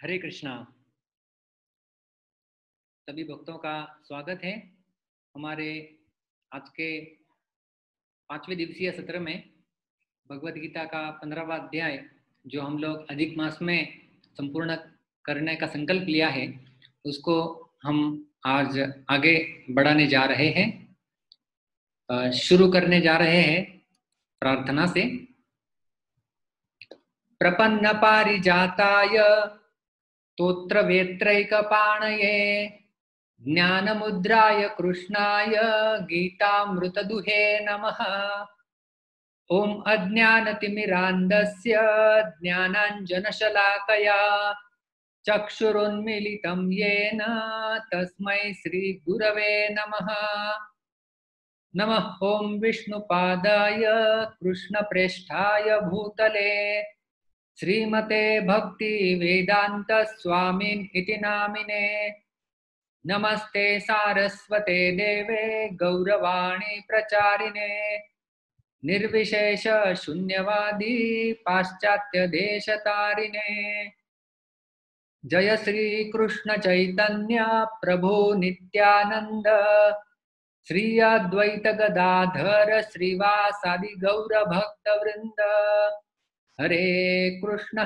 हरे कृष्णा। सभी भक्तों का स्वागत है हमारे आज के 5वें दिवसीय सत्र में। भगवत गीता का 15वां अध्याय जो हम लोग अधिक मास में संपूर्ण करने का संकल्प लिया है, उसको हम आज आगे बढ़ाने जा रहे हैं। शुरू करने जा रहे हैं प्रार्थना से। प्रपन्न पारिजाताय तोत्र वेत्रैकपाणये ज्ञानमुद्राय कृष्णाय गीतामृतदुहे नमः। ओम अज्ञानतिमिरान्धस्य ज्ञानाञ्जनशलाकया चक्षुरुन्मीलितं येन तस्मै श्रीगुरवे नमः। नमः ओम विष्णुपादाय कृष्णप्रेष्ठाय भूतले श्रीमते भक्ति वेदांत स्वामिन् इति नामिने। नमस्ते सारस्वते देवे गौरवाणी प्रचारिणे निर्विशेष शून्यवादी पाश्चात्य देशतारिणे। जय श्री कृष्ण चैतन्य प्रभु नित्यानंद श्री अद्वैत गदाधर श्रीवासादि गौर भक्त वृंद। हरे कृष्ण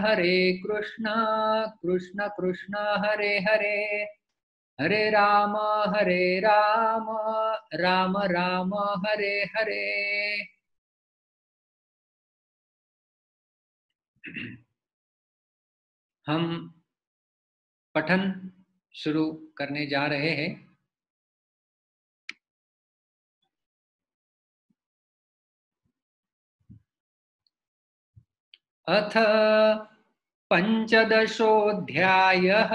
कृष्ण कृष्ण हरे हरे, हरे राम राम राम हरे हरे। हम पठन शुरू करने जा रहे हैं। अथ पंचदशोऽध्यायः।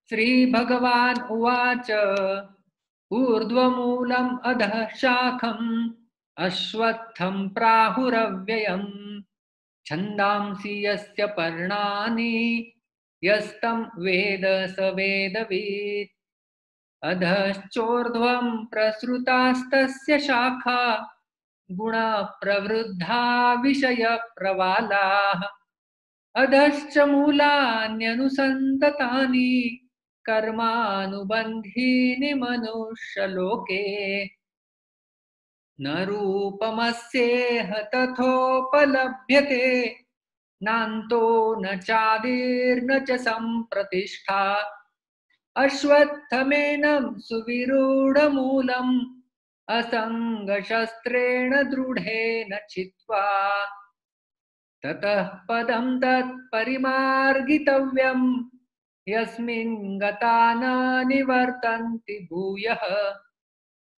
श्रीभगवान् उवाच ऊर्ध्वमूलम् अधः शाखम् अश्वत्थं प्राहुरव्ययम् छन्दांसि यस्य पर्णानि यस्तं वेद स वेदवित्। अधश्चोर्ध्वं प्रसृतास्तस्य शाखा गुणा प्रवृद्धा विषय प्रवालाः। अधश्च मूलान्यनुसन्ततानि कर्मानुबन्धीनि मनुष्यलोके। न रूपमस्येह तथोपलभ्यते नान्तो न चादिर्न च सम्प्रतिष्ठा। अश्वत्थमेनं सुविरूढमूलम् असङ्गशस्त्रेण दृढेन छित्त्वा ततः पदं तत्परिमार्गितव्यं यस्मिन् गता न निवर्तन्ति भूयः।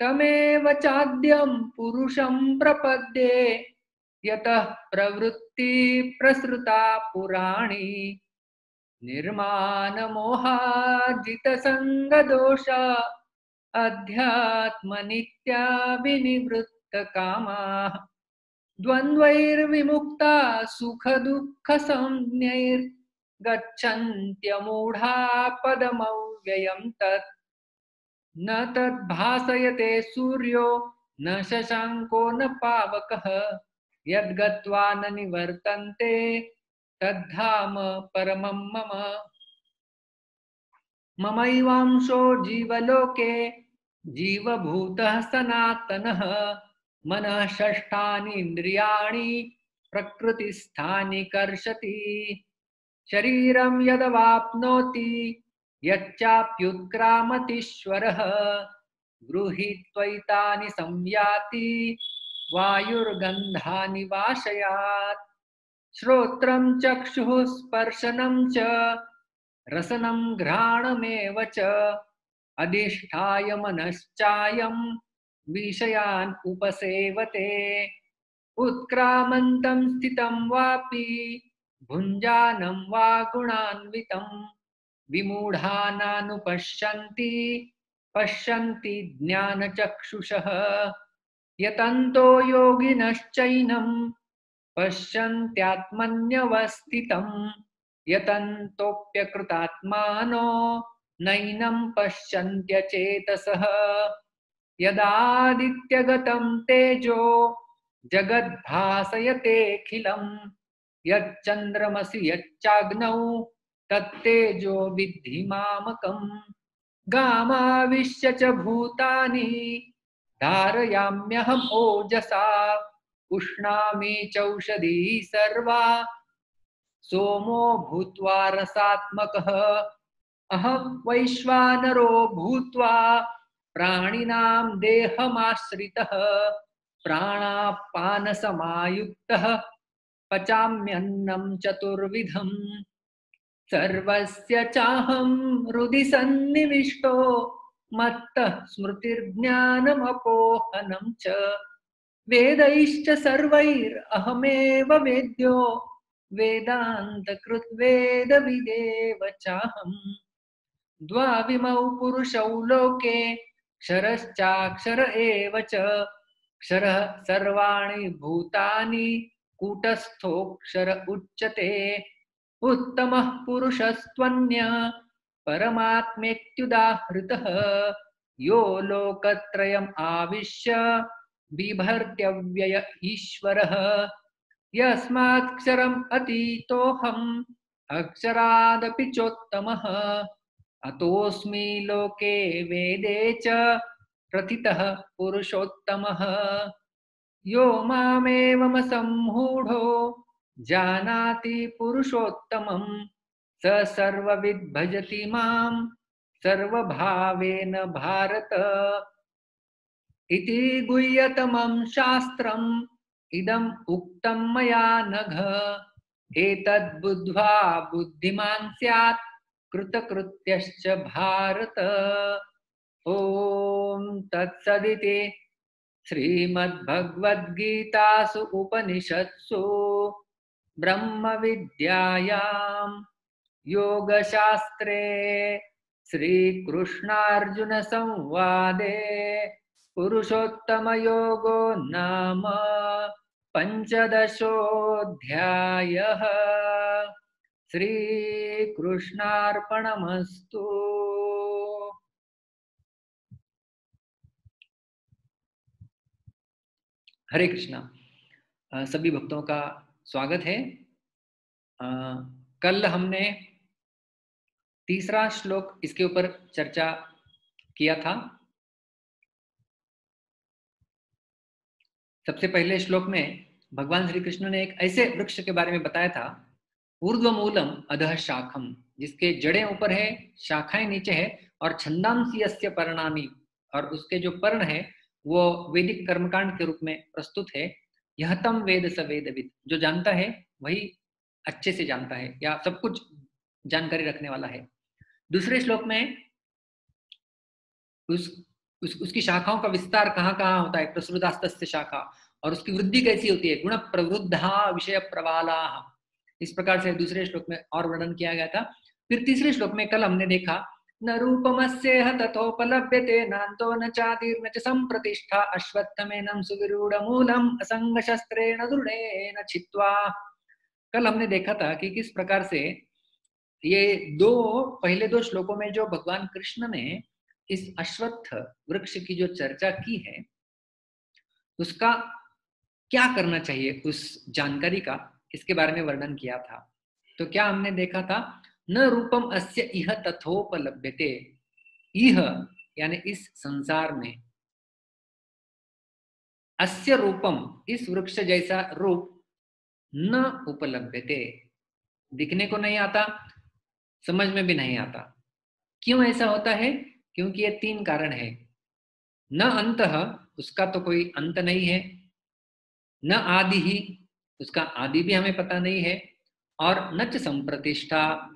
तमेव चाद्यं पुरुषं प्रपद्ये यतः प्रवृत्ति प्रसृता पुराणी। निर्मानमोहाजितसङ्गदोष अध्यात्मनित्या विनिवृत्तकामाः। द्वन्द्वैर्विमुक्ता सुखदुःखसंज्ञैर्गच्छन्त्यमूढा पदमव्ययं तत्। न तद्भासयते सूर्यो न शशाङ्को न पावकः यद्गत्वा न निवर्तन्ते तद्धाम परमं मम। ममैवांशो जीवलोके जीवभूतः सनातनः। मनः षष्ठानि इन्द्रियाणि प्रकृतिस्थानि कर्षति। शरीरं यदवाप्नोति यच्चाप्युत्क्रामतीश्वरः गृहीत्वैतानि संयाति वायुर्गन्धानि वाशयात्। श्रोत्रं चक्षुः स्पर्शनं च रसनं घ्राणमेव च अधिष्ठाय मनश्चायं विषयान् उपसेवते। उत्क्रामन्तं स्थितं वापि भुञ्जानं वा गुणान्वितं विमूढानानुपश्यन्ति पश्यन्ति ज्ञानचक्षुषः। यतन्तो योगिनश्चैनं पश्यन्त्यात्मन्यवस्थितं यतन्तोऽप्यकृतात्मानो नैनं पश्यन्त्यचेतसः। यदादित्यगतं तेजो जगद्भासयतेऽखिलं यच्चन्द्रमसि यच्चाग्नौ तत्तेजो विद्धि मामकम् गामाविश्य च भूतानि धारयाम्यहम् ओजसा उष्णामि चौषधी सर्वा सोमो भूत्वा रसात्मकः अहं वैश्वानरो भूत्वा प्राणिनां देहमाश्रितः प्राणापानसमायुक्तः पचाम्यन्नं चतुर्विधम् सर्वस्य चाहं हृदि सन्निविष्टो मत्तः स्मृतिर्ज्ञानमपोहनं च वेदैश्च सर्वैरहमेव वेद्यो वेदान्तकृत् वेदविदेव चाहम् द्वाविमौ पुरुषौ लोके क्षरश्चाक्षर एव च क्षरः सर्वाणि भूतानि कूटस्थोऽक्षर उच्यते उत्तमः पुरुषस्त्वन्यः परमात्मेत्युदाहृतः यो लोकत्रयम् आविश्य बिभर्त्यव्यय ईश्वरः यस्मात्क्षरम् अतीतोऽहम् अक्षरादपि चोत्तमः अतोऽस्मि लोके वेदे च प्रथितः पुरुषोत्तमः यो मामेवमसम्मूढो जानाति पुरुषोत्तमं स सर्वविद् भजति मां सर्वभावेन भारत इति गुह्यतमं शास्त्रम् इदम् उक्तं मया नघ एतद् बुद्ध्वा बुद्धिमान् स्यात् कृतकृत्यश्च भारत ॐ तत्सदिति श्रीमद्भगवद्गीतासु उपनिषत्सु ब्रह्मविद्यायां योगशास्त्रे श्रीकृष्णार्जुनसंवादे पुरुषोत्तमयोगो नाम पंचदशोऽध्यायः। श्रीकृष्णार्पणमस्तु। हरे कृष्णा। सभी भक्तों का स्वागत है। कल हमने तीसरा श्लोक इसके ऊपर चर्चा किया था। सबसे पहले श्लोक में भगवान श्री कृष्ण ने एक ऐसे वृक्ष के बारे में बताया था, ऊर्ध्वमूलम अधः शाखम, जिसके जड़ें ऊपर है, शाखाएं नीचे है, और छंदांसी यस्य पर्णानि, और उसके जो पर्ण है वो वैदिक कर्मकांड के रूप में प्रस्तुत है। यह तम वेद स वेदविद, जो जानता है वही अच्छे से जानता है या सब कुछ जानकारी रखने वाला है। दूसरे श्लोक में उसकी शाखाओं का विस्तार कहाँ कहाँ होता है, प्रसृतास्तस्य शाखा, और उसकी वृद्धि कैसी होती है, गुण प्रवृद्धा विषय प्रवाला, इस प्रकार से दूसरे श्लोक में और वर्णन किया गया था। फिर तीसरे श्लोक में कल हमने देखा, न रूपमस्येह तथोपलभ्यते नान्तो न चादिर्न च संप्रतिष्ठा अश्वत्थमेनं सुविरूढ़मूलम् असंग शस्त्रेण दृढ़ेन छित्त्वा। कल हमने देखा था कि किस प्रकार से ये पहले दो श्लोकों में जो भगवान कृष्ण ने इस अश्वत्थ वृक्ष की जो चर्चा की है उसका क्या करना चाहिए, उस जानकारी का, इसके बारे में वर्णन किया था। तो क्या हमने देखा था, न रूपम अस्य इह तथोपलभ्यते, इह यानी इस संसार में, अस्य रूपम इस वृक्ष जैसा रूप, न उपलभ्यते दिखने को नहीं आता, समझ में भी नहीं आता। क्यों ऐसा होता है? क्योंकि ये तीन कारण है। न अंतः, उसका तो कोई अंत नहीं है, न आदि ही, उसका आदि भी हमें पता नहीं है, और न च संप्रतिष्ठा,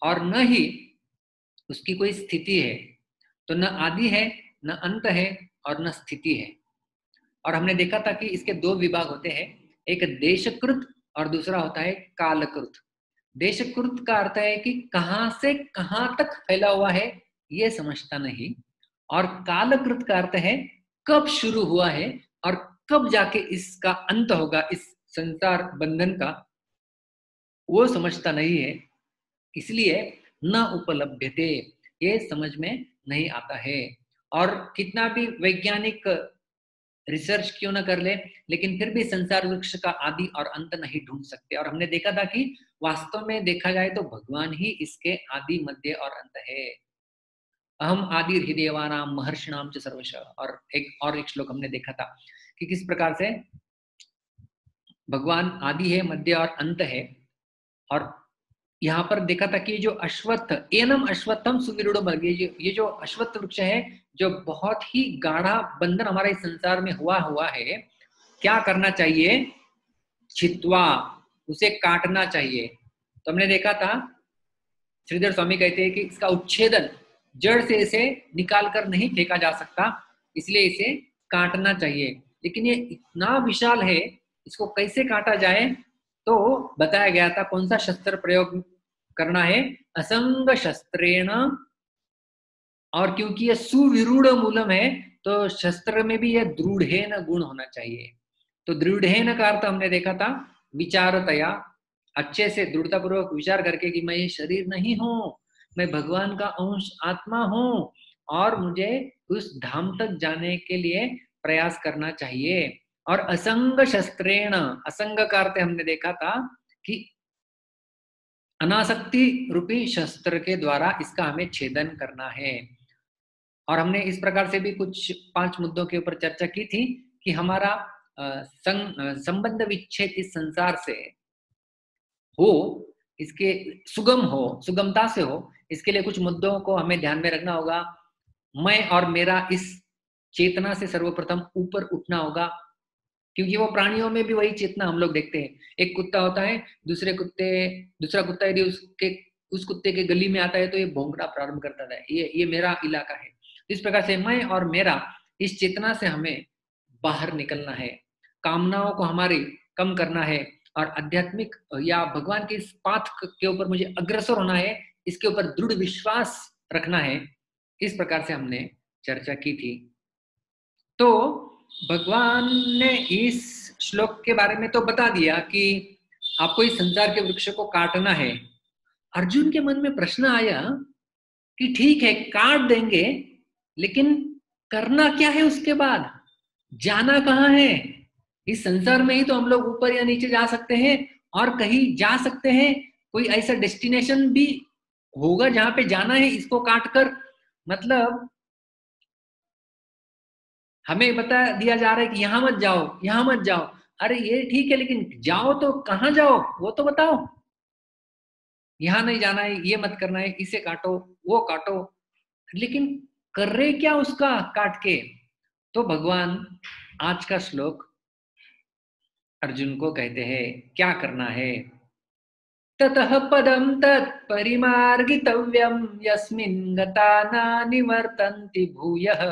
और न ही उसकी कोई स्थिति है। तो न आदि है, न अंत है, और न स्थिति है। और हमने देखा था कि इसके दो विभाग होते हैं, एक देशकृत और दूसरा होता है कालकृत। देशकृत का अर्थ है कि कहां से कहां तक फैला हुआ है ये समझता नहीं, और कालकृत का अर्थ है कब शुरू हुआ है और कब जाके इसका अंत होगा, इस संसार बंधन का, वो समझता नहीं है। इसलिए न उपलभ्यते, ये समझ में नहीं आता है। और कितना भी वैज्ञानिक रिसर्च क्यों ना कर ले, लेकिन फिर भी संसार वृक्ष का आदि और अंत नहीं ढूंढ सकते। और हमने देखा था कि वास्तव में देखा जाए तो भगवान ही इसके आदि मध्य और अंत है। अहम आदि हृदयवानाम महर्षिणाम च सर्वश। और एक श्लोक हमने देखा था कि किस प्रकार से भगवान आदि है, मध्य और अंत है। और यहाँ पर देखा था कि जो अश्वत्थ, एनम अश्वत्थम सुविरूढ़ वर्ग, ये जो अश्वत्थ वृक्ष है, जो बहुत ही गाढ़ा बंधन हमारे इस संसार में हुआ है, क्या करना चाहिए? छित्वा, उसे काटना चाहिए। तो हमने देखा था श्रीधर स्वामी कहते हैं कि इसका उच्छेदन, जड़ से इसे निकाल कर नहीं फेंका जा सकता, इसलिए इसे काटना चाहिए। लेकिन ये इतना विशाल है, इसको कैसे काटा जाए? तो बताया गया था कौन सा शस्त्र प्रयोग करना है? असंग शस्त्रेण। और क्योंकि ये सुविरूढ़ मूलम है, तो शस्त्र में भी यह दृढ़ेन गुण होना चाहिए। तो दृढ़ेन का अर्थ हमने देखा था विचारतया, अच्छे से दृढ़ता पूर्वक विचार करके कि मैं ये शरीर नहीं हूं, मैं भगवान का अंश आत्मा हूं, और मुझे उस धाम तक जाने के लिए प्रयास करना चाहिए। और असंग शस्त्रेण, असंग का अर्थ हमने देखा था कि अनासक्ति रूपी शस्त्र के द्वारा इसका हमें छेदन करना है। और हमने इस प्रकार से भी कुछ 5 मुद्दों के ऊपर चर्चा की थी कि हमारा संबंध विच्छेद इस संसार से हो, इसके सुगमता से हो, इसके लिए कुछ मुद्दों को हमें ध्यान में रखना होगा। मैं और मेरा इस चेतना से सर्वप्रथम ऊपर उठना होगा, क्योंकि वो प्राणियों में भी वही चेतना हम लोग देखते हैं। एक कुत्ता होता है, दूसरा कुत्ता यदि उस कुत्ते के गली में आता है तो ये भौंकना प्रारंभ करता है, ये मेरा इलाका है। इस प्रकार से मैं और मेरा, इस चेतना से हमें बाहर निकलना है, कामनाओं को हमारी कम करना है, और आध्यात्मिक या भगवान के इस पाथ के ऊपर मुझे अग्रसर होना है, इसके ऊपर दृढ़ विश्वास रखना है। इस प्रकार से हमने चर्चा की थी। तो भगवान ने इस श्लोक के बारे में तो बता दिया कि आपको इस संसार के वृक्ष को काटना है। अर्जुन के मन में प्रश्न आया कि ठीक है, काट देंगे, लेकिन करना क्या है उसके बाद? जाना कहाँ है? इस संसार में ही तो हम लोग ऊपर या नीचे जा सकते हैं, और कहीं जा सकते हैं। कोई ऐसा डेस्टिनेशन भी होगा जहां पे जाना है इसको काट कर? मतलब हमें बता दिया जा रहा है कि यहां मत जाओ, यहां मत जाओ। अरे ये ठीक है, लेकिन जाओ तो कहां जाओ वो तो बताओ। यहां नहीं जाना है, ये मत करना है, इसे काटो, वो काटो, लेकिन कर रहे क्या उसका काट के? तो भगवान आज का श्लोक अर्जुन को कहते हैं क्या करना है। ततः पदम तत्परिमार्गितव्यम यस्मिन् गता न निवर्तन्ति भूयः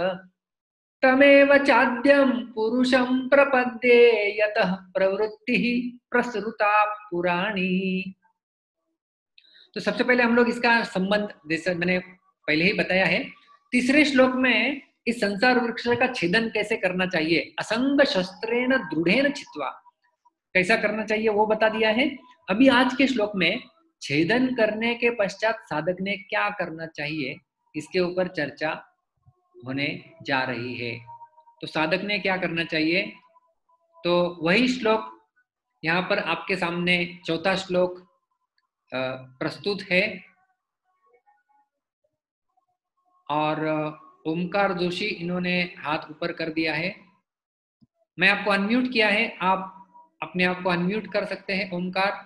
तमेव चाद्यं पुरुषं प्रपद्ये यतः प्रवृत्तिः प्रसृता पुराणी। तो सबसे पहले हम लोग इसका संबंध, जैसे मैंने पहले ही बताया है, तीसरे श्लोक में इस संसार वृक्ष का छेदन कैसे करना चाहिए, असंग शस्त्रेण दृढ़ेन छित्वा, कैसा करना चाहिए वो बता दिया है। अभी आज के श्लोक में छेदन करने के पश्चात साधक ने क्या करना चाहिए, इसके ऊपर चर्चा होने जा रही है। तो साधक ने क्या करना चाहिए, तो वही श्लोक यहाँ पर आपके सामने चौथा श्लोक प्रस्तुत है। और ओमकार जोशी इन्होंने हाथ ऊपर कर दिया है। मैं आपको अनम्यूट किया है, आप अपने आप को अनम्यूट कर सकते हैं। ओमकार,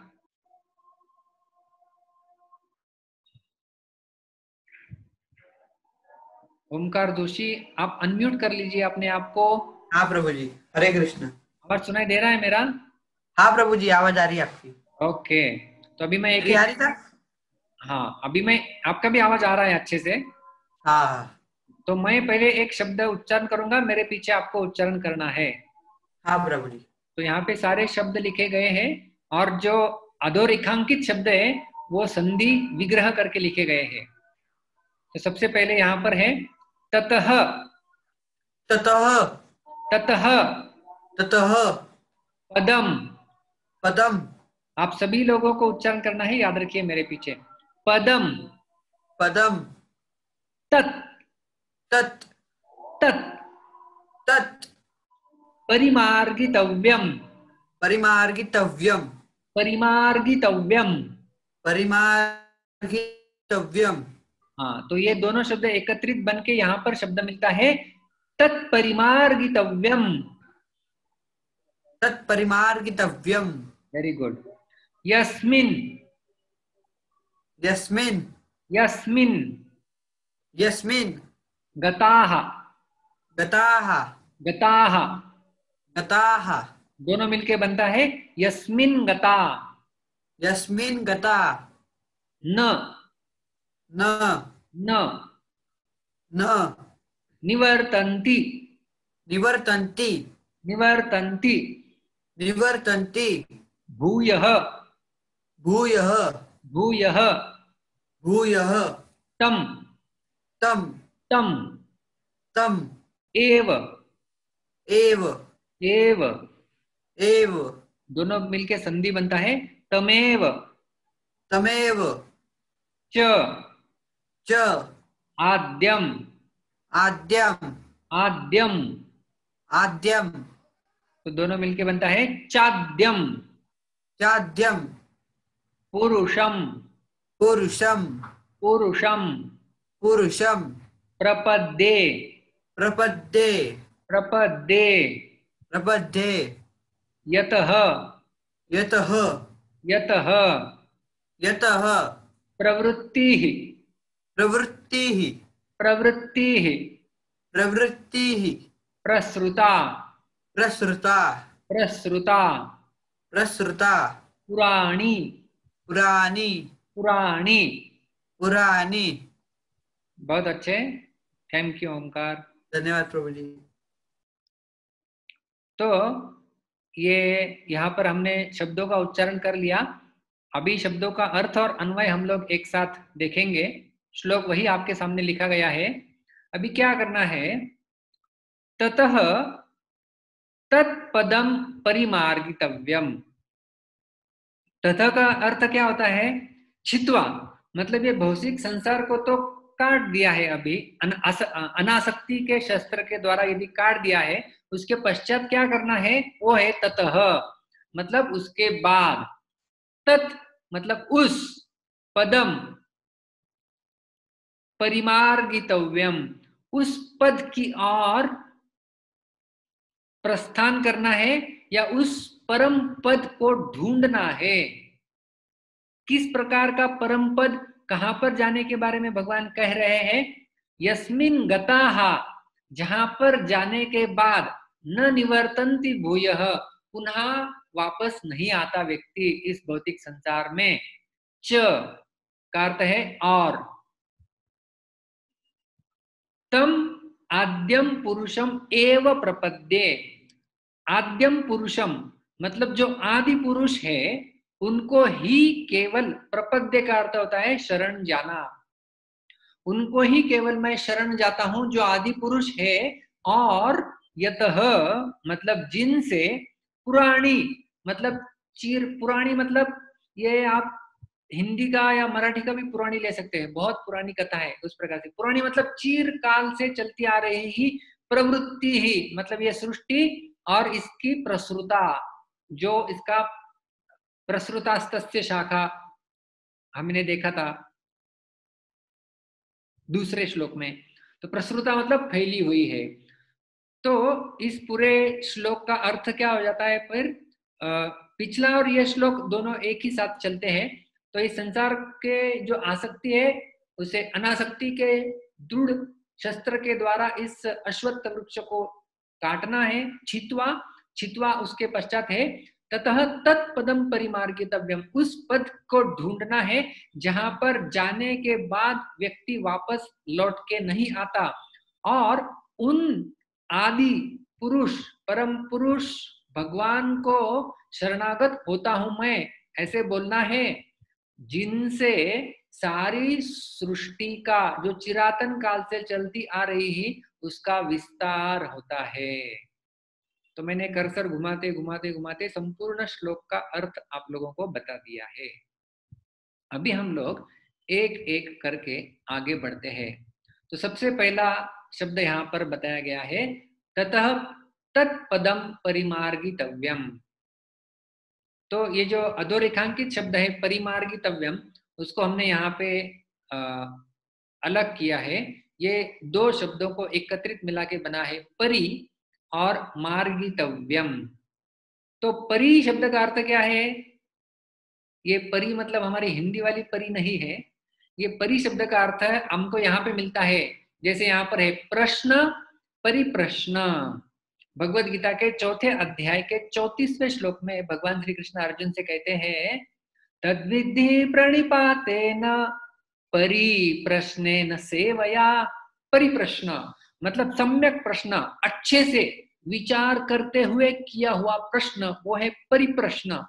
ओमकार जोशी, आप अनम्यूट कर लीजिए अपने आप को। हाँ प्रभु जी, हरे कृष्ण। आवाज सुनाई दे रहा है मेरा? हाँ प्रभु जी, आवाज आ रही है आपकी। ओके, तो अभी मैं मेरी आ रही था? हाँ, अभी मैं, आपका भी आवाज आ रहा है अच्छे से। हाँ तो मैं पहले एक शब्द उच्चारण करूंगा, मेरे पीछे आपको उच्चारण करना है। हाँ प्रभु जी। तो यहाँ पे सारे शब्द लिखे गए हैं, और जो अधोरेखांकित शब्द है वो संधि विग्रह करके लिखे गए हैं। तो सबसे पहले यहाँ पर है ततः। ततः। ततः ततः पदम। पदम। आप सभी लोगों को उच्चारण करना है, याद रखिए मेरे पीछे। पदम। पदम। तत्। तत्। तत्। तत्। परिमार्गितव्यम, परिमार्गितव्यम, परिमार्गितव्यम। परिमार्गितव्यम। हाँ, तो ये दोनों शब्द एकत्रित बन के यहाँ पर शब्द मिलता है तत्परिमार्गितव्यम। तत्परिमार्गितव्यम। Very good. यस्मिन, यस्मिन्, यस्मिन यस्मिन् गताः, गताः, गताः, गताः, दोनों मिलके बनता है यस्मिन गता। यस्मिन् गता, न, न, न न निवर्तन्ति, निवर्तन्ति, निवर्तन्ति। निवर्तन्ति। भूयः, भूयः, भूयः भूयः तम, तं, तम तं एव, एव, एव, एव, दोनों मिलके संधि बनता है तमेव, तमेव, च, च, आद्यम, आद्यम, आद्यम, आद्यम, तो दोनों मिलके बनता है चाद्यम, चाद्यम, पुरुषम, पुरुषम, पुरुषम, पुरुषम, प्रपद्ये, प्रपद्ये, प्रपद्ये, प्रपद्ये, यतः, यतः, यतः, यतः, प्रवृत्तिः, प्रवृत्तिः, प्रवृत्तिः, प्रवृत्तिः, प्रसृता, प्रसृता, प्रसृता, प्रसृता, पुराणी, पुराणी, पुराणी। पुराणी। बहुत अच्छे, थैंक यू ओमकार। धन्यवाद प्रभु जी। तो ये यहाँ पर हमने शब्दों का उच्चारण कर लिया। अभी शब्दों का अर्थ और अन्वय हम लोग एक साथ देखेंगे। श्लोक वही आपके सामने लिखा गया है। अभी क्या करना है, ततः तत्पदम परिमार्गितव्यम। ततः का अर्थ क्या होता है, छित्वा, मतलब ये भौतिक संसार को तो काट दिया है अभी, अनासक्ति के शस्त्र के द्वारा यदि काट दिया है, उसके पश्चात क्या करना है, वो है ततः, मतलब उसके बाद, तत् मतलब उस, पदम परिमार्गितव्यम, उस पद की ओर प्रस्थान करना है या उस परम पद को ढूंढना है। किस प्रकार का परम पद, कहां पर जाने के बारे में भगवान कह रहे हैं, यस्मिन गताहा, जहां पर जाने के बाद, न निवर्तन्ति भूयः, पुनः वापस नहीं आता व्यक्ति इस भौतिक संसार में। च का अर्थ है और, तम आद्यम पुरुषम एव प्रपद्ये। आद्यम पुरुषम मतलब जो आदि पुरुष है, उनको ही केवल, प्रपद्य का अर्थ होता है शरण जाना, उनको ही केवल मैं शरण जाता हूं जो आदि पुरुष है। और यतः मतलब जिनसे, पुराणी मतलब चिर, पुराणी मतलब ये आप हिंदी का या मराठी का भी पुरानी ले सकते हैं, बहुत पुरानी कथा है उस प्रकार से। पुरानी मतलब चिर काल से चलती आ रही ही प्रवृत्ति ही, मतलब ये सृष्टि और इसकी प्रसृता, जो इसका प्रसृतास्तस्य शाखा हमने देखा था दूसरे श्लोक में। तो प्रसृता मतलब फैली हुई है। तो इस पूरे श्लोक का अर्थ क्या हो जाता है फिर, पिछला और यह श्लोक दोनों एक ही साथ चलते हैं। तो इस संसार के जो आसक्ति है, उसे अनासक्ति के दृढ़ शस्त्र के द्वारा इस अश्वत्थ वृक्ष को काटना है, छित्वा, छित्वा उसके पश्चात है ततः तत्पदम परिमार्गितव्यम, उस पद को ढूंढना है जहां पर जाने के बाद व्यक्ति वापस लौट के नहीं आता। और उन आदि पुरुष, परम पुरुष भगवान को शरणागत होता हूं मैं, ऐसे बोलना है, जिनसे सारी सृष्टि का जो चिरातन काल से चलती आ रही है उसका विस्तार होता है। तो मैंने कर्सर घुमाते घुमाते घुमाते संपूर्ण श्लोक का अर्थ आप लोगों को बता दिया है। अभी हम लोग एक एक करके आगे बढ़ते हैं। तो सबसे पहला शब्द यहाँ पर बताया गया है, ततः तत्पदम परिमार्गितव्यम। तो ये जो अधोरेखांकित शब्द है परिमार्गितव्यम, उसको हमने यहाँ पे अलग किया है। ये दो शब्दों को एकत्रित मिला के बना है परि और मार्गितव्यम। तो परि शब्द का अर्थ क्या है? ये परि मतलब हमारी हिंदी वाली परि नहीं है। ये परि शब्द का अर्थ है हमको यहाँ पे मिलता है, जैसे यहाँ पर है प्रश्न परिप्रश्न। भगवत गीता के चौथे अध्याय के 34वें श्लोक में भगवान श्री कृष्ण अर्जुन से कहते हैं तद्विद्धि प्रणिपातेन परिप्रश्नेन सेवया। परिप्रश्न मतलब सम्यक प्रश्न, अच्छे से विचार करते हुए किया हुआ प्रश्न, वो है परिप्रश्न।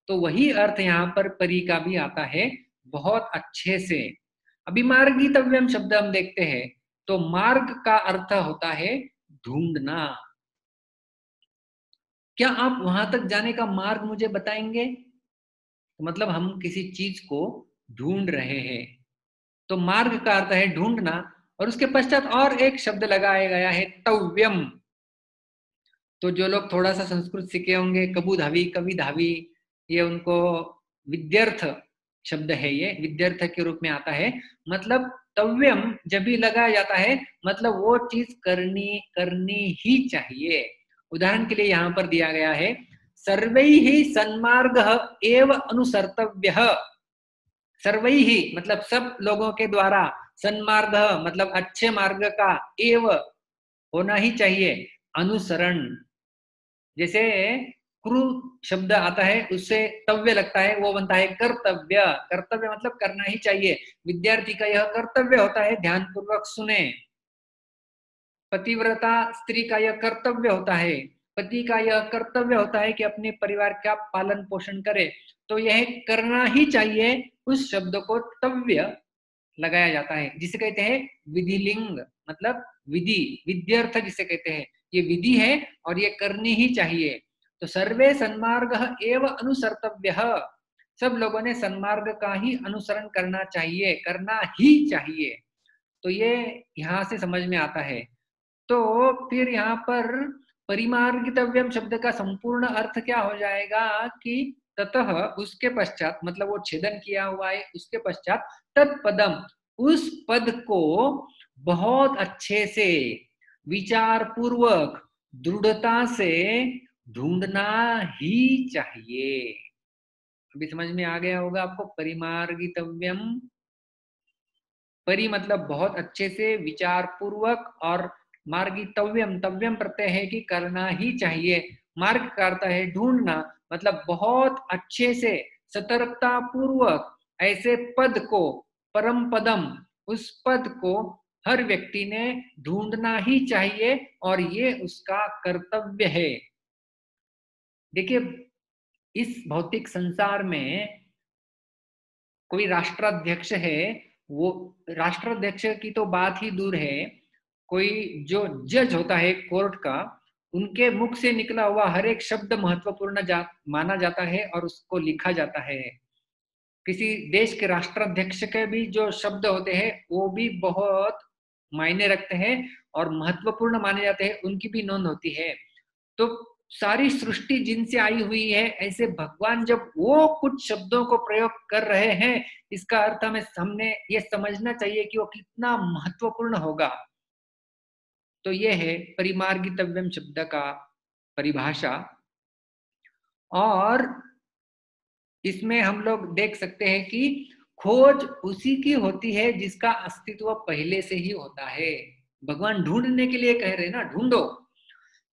तो वही अर्थ यहाँ पर परि का भी आता है, बहुत अच्छे से। अभी मार्गितव्यम शब्द हम देखते हैं, तो मार्ग का अर्थ होता है ढूंढना। क्या आप वहां तक जाने का मार्ग मुझे बताएंगे? तो मतलब हम किसी चीज को ढूंढ रहे हैं, तो मार्ग का अर्थ है ढूंढना। और उसके पश्चात और एक शब्द लगाया गया है तव्यम। तो जो लोग थोड़ा सा संस्कृत सीखे होंगे, कबू धावी कवि धावी, ये उनको विद्यार्थ शब्द है, ये विद्यार्थ के रूप में आता है। मतलब तव्यम जब भी लगाया जाता है मतलब वो चीज करनी ही चाहिए। उदाहरण के लिए यहाँ पर दिया गया है सर्वैहि सन्मार्गः एव अनुसर्तव्यः। सर्वैहि मतलब सब लोगों के द्वारा, सन्मार्ग मतलब अच्छे मार्ग का, एव होना ही चाहिए, अनुसरण। जैसे क्रू शब्द आता है उससे तव्य लगता है, वो बनता है कर्तव्य। कर्तव्य मतलब करना ही चाहिए। विद्यार्थी का यह कर्तव्य होता है ध्यान पूर्वक सुने। पतिव्रता स्त्री का यह कर्तव्य होता है, पति का यह कर्तव्य होता है कि अपने परिवार का पालन पोषण करे। तो यह करना ही चाहिए, उस शब्द को तव्य लगाया जाता है, जिसे कहते हैं विधिलिंग। मतलब विधि, विद्यार्थ जिसे कहते हैं, ये विधि है और ये करनी ही चाहिए। तो सर्वे सन्मार्गः एव अनुसर्तव्यः, सब लोगों ने सन्मार्ग का ही अनुसरण करना चाहिए, करना ही चाहिए। तो ये यहाँ से समझ में आता है। तो फिर यहाँ पर परिमार्गितव्यम शब्द का संपूर्ण अर्थ क्या हो जाएगा कि ततः उसके पश्चात, मतलब वो छेदन किया हुआ है, उसके पश्चात तत्पदम उस पद को बहुत अच्छे से विचार पूर्वक दृढ़ता से ढूंढना ही चाहिए। अभी समझ में आ गया होगा आपको परिमार्गितव्यम। परि मतलब बहुत अच्छे से विचार पूर्वक, और मार्गितव्यम तव्यम प्रत्यय है कि करना ही चाहिए। मार्ग का अर्थ है ढूंढना, मतलब बहुत अच्छे से सतर्कता पूर्वक ऐसे पद को, परम पदम, उस पद को हर व्यक्ति ने ढूंढना ही चाहिए और ये उसका कर्तव्य है। देखिए इस भौतिक संसार में कोई राष्ट्राध्यक्ष है, वो राष्ट्राध्यक्ष की तो बात ही दूर है, कोई जो जज होता है कोर्ट का, उनके मुख से निकला हुआ हर एक शब्द महत्वपूर्ण माना जाता है और उसको लिखा जाता है। किसी देश के राष्ट्राध्यक्ष के भी जो शब्द होते हैं वो भी बहुत मायने रखते हैं और महत्वपूर्ण माने जाते हैं, उनकी भी नोंद होती है। तो सारी सृष्टि जिनसे आई हुई है, ऐसे भगवान जब वो कुछ शब्दों को प्रयोग कर रहे हैं, इसका अर्थ हमने ये समझना चाहिए कि वो कितना महत्वपूर्ण होगा। तो ये है परिमार्गितव्यम शब्द का परिभाषा। और इसमें हम लोग देख सकते हैं कि खोज उसी की होती है जिसका अस्तित्व पहले से ही होता है। भगवान ढूंढने के लिए कह रहे हैं ना, ढूंढो।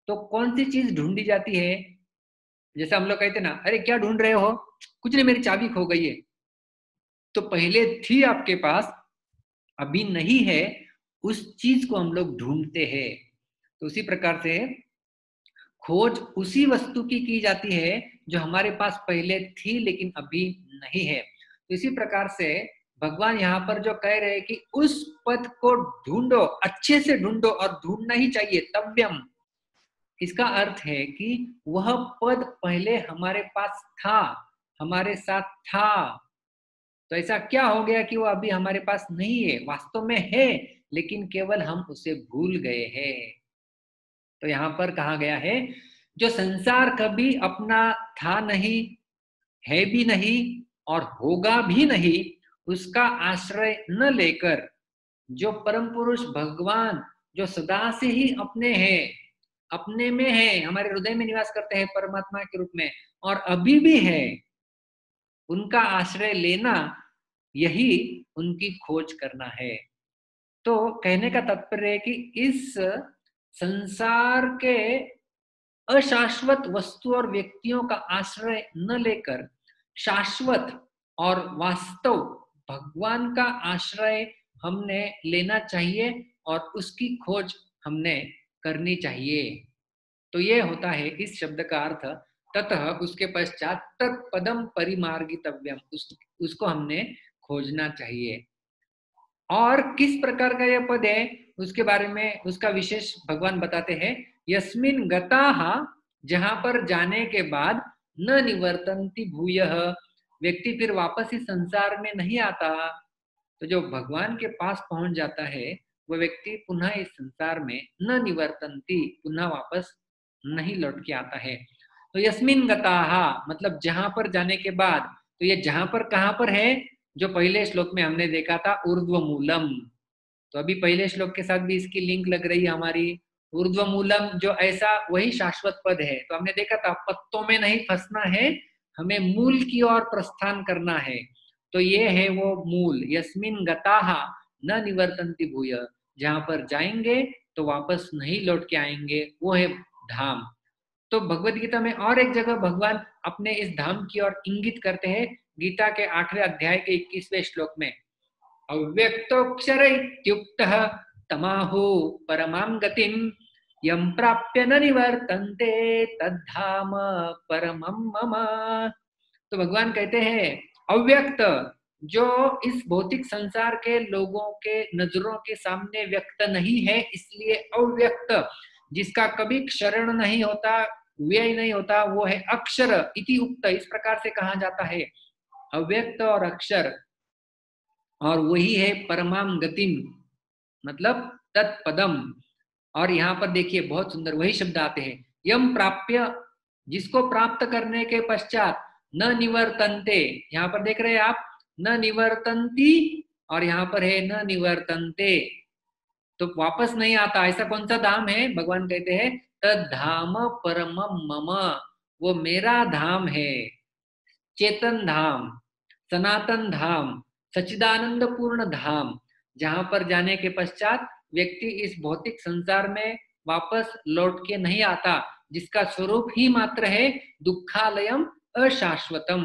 तो कौन सी चीज ढूंढी जाती है? जैसे हम लोग कहते ना, अरे क्या ढूंढ रहे हो? कुछ नहीं, मेरी चाबी खो गई है। तो पहले थी आपके पास, अभी नहीं है, उस चीज को हम लोग ढूंढते हैं। तो उसी प्रकार से खोज उसी वस्तु की जाती है जो हमारे पास पहले थी लेकिन अभी नहीं है। तो इसी प्रकार से भगवान यहाँ पर जो कह रहे हैं कि उस पद को ढूंढो, अच्छे से ढूंढो और ढूंढना ही चाहिए, तव्यम। इसका अर्थ है कि वह पद पहले हमारे पास था, हमारे साथ था। तो ऐसा क्या हो गया कि वो अभी हमारे पास नहीं है? वास्तव में है, लेकिन केवल हम उसे भूल गए हैं। तो यहाँ पर कहा गया है जो संसार कभी अपना था नहीं, है भी नहीं और होगा भी नहीं, उसका आश्रय न लेकर जो परम पुरुष भगवान जो सदा से ही अपने हैं, अपने में है, हमारे हृदय में निवास करते हैं परमात्मा के रूप में और अभी भी है, उनका आश्रय लेना यही उनकी खोज करना है। तो कहने का तात्पर्य है कि इस संसार के अशाश्वत वस्तु और व्यक्तियों का आश्रय न लेकर शाश्वत और वास्तव भगवान का आश्रय हमने लेना चाहिए और उसकी खोज हमने करनी चाहिए। तो ये होता है इस शब्द का अर्थ। ततः उसके पश्चात तत्पदम परिमार्गितव्यम, उसको हमने खोजना चाहिए। और किस प्रकार का यह पद है उसके बारे में उसका विशेष भगवान बताते हैं। यस्मिन गताः, जहां पर जाने के बाद न निवर्तन्ति भूयः, व्यक्ति फिर वापस इस संसार में नहीं आता। तो जो भगवान के पास पहुंच जाता है वो व्यक्ति पुनः इस संसार में न निवर्तन्ति, पुनः वापस नहीं लौट के आता है। तो यस्मिन गताः मतलब जहां पर जाने के बाद, तो ये जहां पर कहां पर है, जो पहले श्लोक में हमने देखा था ऊर्ध्वमूलम। तो अभी पहले श्लोक के साथ भी इसकी लिंक लग रही है हमारी। ऊर्ध्वमूलम जो ऐसा वही शाश्वत पद है। तो हमने देखा था पत्तों में नहीं फंसना है, हमें मूल की ओर प्रस्थान करना है। तो ये है वो मूल। यस्मिन गताः न निवर्तन्ति भूय, जहां पर जाएंगे तो वापस नहीं लौट के आएंगे, वो है धाम। तो भगवत गीता में और एक जगह भगवान अपने इस धाम की ओर इंगित करते हैं। गीता के 8वें अध्याय के 21वें श्लोक में अव्यक्तोक्षर इत्युक्तः तमाहु परमां गतिं यं प्राप्य न निवर्तन्ते तद्धाम परमं मम। तो भगवान कहते हैं अव्यक्त, जो इस भौतिक संसार के लोगों के नजरों के सामने व्यक्त नहीं है, इसलिए अव्यक्त, जिसका कभी क्षरण नहीं होता, व्यय नहीं होता, वो है अक्षर इति उक्त। इस प्रकार से कहा जाता है अव्यक्त और अक्षर, और वही है परमाम गतिम मतलब तत्पदम। और यहाँ पर देखिए बहुत सुंदर वही शब्द आते हैं, यम प्राप्य, जिसको प्राप्त करने के पश्चात न निवर्तन्ते, यहाँ पर देख रहे हैं आप न निवर्तन्ति और यहाँ पर है न निवर्तन्ते, तो वापस नहीं आता। ऐसा कौन सा धाम है? भगवान कहते हैं तद्धाम परमम मम, वो मेरा धाम है, चेतन धाम, सनातन धाम, सच्चिदानंद पूर्ण धाम, जहां पर जाने के पश्चात व्यक्ति इस भौतिक संसार में वापस लौट के नहीं आता, जिसका स्वरूप ही मात्र है दुखालयम अशाश्वतम।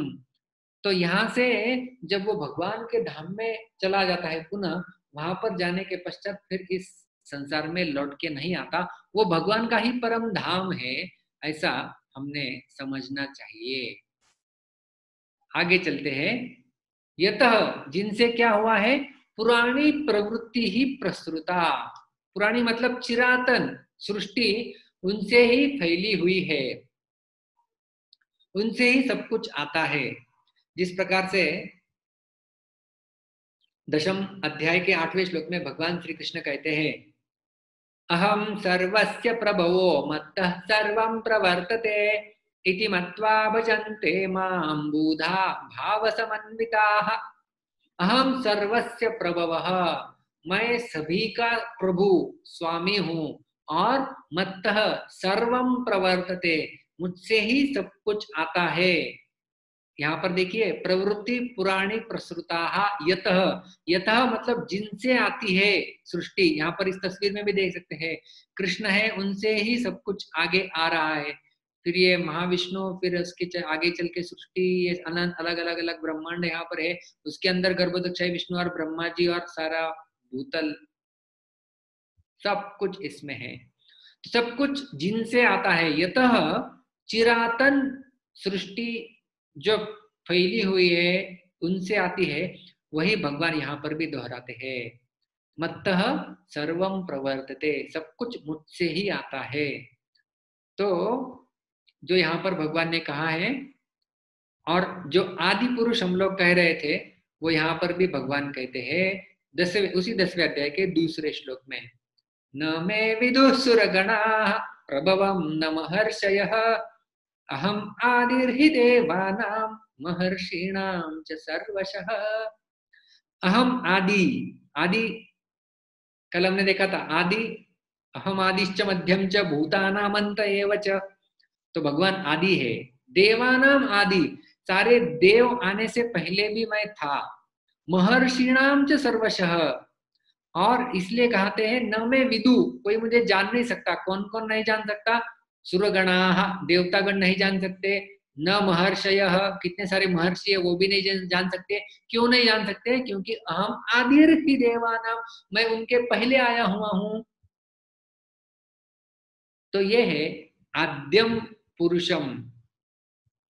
तो यहाँ से जब वो भगवान के धाम में चला जाता है पुनः, वहां पर जाने के पश्चात फिर इस संसार में लौट के नहीं आता, वो भगवान का ही परम धाम है, ऐसा हमने समझना चाहिए। आगे चलते हैं। यतः, जिनसे क्या हुआ है, पुरानी प्रवृत्ति ही प्रसृता, पुरानी मतलब चिरातन सृष्टि उनसे ही फैली हुई है, उनसे ही सब कुछ आता है। जिस प्रकार से 10वें अध्याय के 8वें श्लोक में भगवान श्री कृष्ण कहते हैं अहम सर्वस्य प्रभवो मत्तः सर्वं प्रवर्तते इति मत्वा भजन्ते मां मूढ़ा भावसमन्विताः। अहम सर्वस्य प्रभवः, मैं सभी का प्रभु स्वामी हूँ, और मत्तः सर्वं प्रवर्तते, मुझसे ही सब कुछ आता है। यहाँ पर देखिए प्रवृत्ति पुराणी प्रसृताः यतः, यतः मतलब जिनसे आती है सृष्टि। यहाँ पर इस तस्वीर में भी देख सकते हैं कृष्ण है, उनसे ही सब कुछ आगे आ रहा है। फिर ये महाविष्णु, फिर उसके आगे चल के सृष्टि, ये अनंत अलग अलग अलग ब्रह्मांड यहाँ पर है, उसके अंदर गर्भोदक्षय विष्णु और ब्रह्मा जी और सारा भूतल, सब कुछ इसमें है। सब कुछ जिनसे आता है। यतः चिरातन सृष्टि जो फैली हुई है उनसे आती है, वही भगवान यहाँ पर भी दोहराते हैं। मत्तः सर्वं प्रवर्तते, सब कुछ मुझसे ही आता है। तो जो यहाँ पर भगवान ने कहा है, और जो आदि पुरुष हम लोग कह रहे थे, वो यहाँ पर भी भगवान कहते हैं उसी 10वें अध्याय के 2 श्लोक में, न मे विदुः सुरगणाः प्रभवं न महर्षयः अहम आदिर्हि देवानां महर्षीणां च सर्वशः। अहम आदि, आदि कल हमने देखा था आदि, अहम आदिश्च मध्यम च भूतानामंत एव च, तो भगवान आदि है। देवानाम आदि, सारे देव आने से पहले भी मैं था। महर्षिणाम च सर्वशः, और इसलिए कहते हैं न मैं विदु, कोई मुझे जान नहीं सकता। कौन कौन नहीं जान सकता? सुरगणाः, देवतागण नहीं जान सकते। न महर्षयः, कितने सारे महर्षि है वो भी नहीं जान सकते। क्यों नहीं जान सकते? क्योंकि अहम आदिर्हि देवानाम, मैं उनके पहले आया हुआ हूं। तो ये है आद्यम पुरुषम,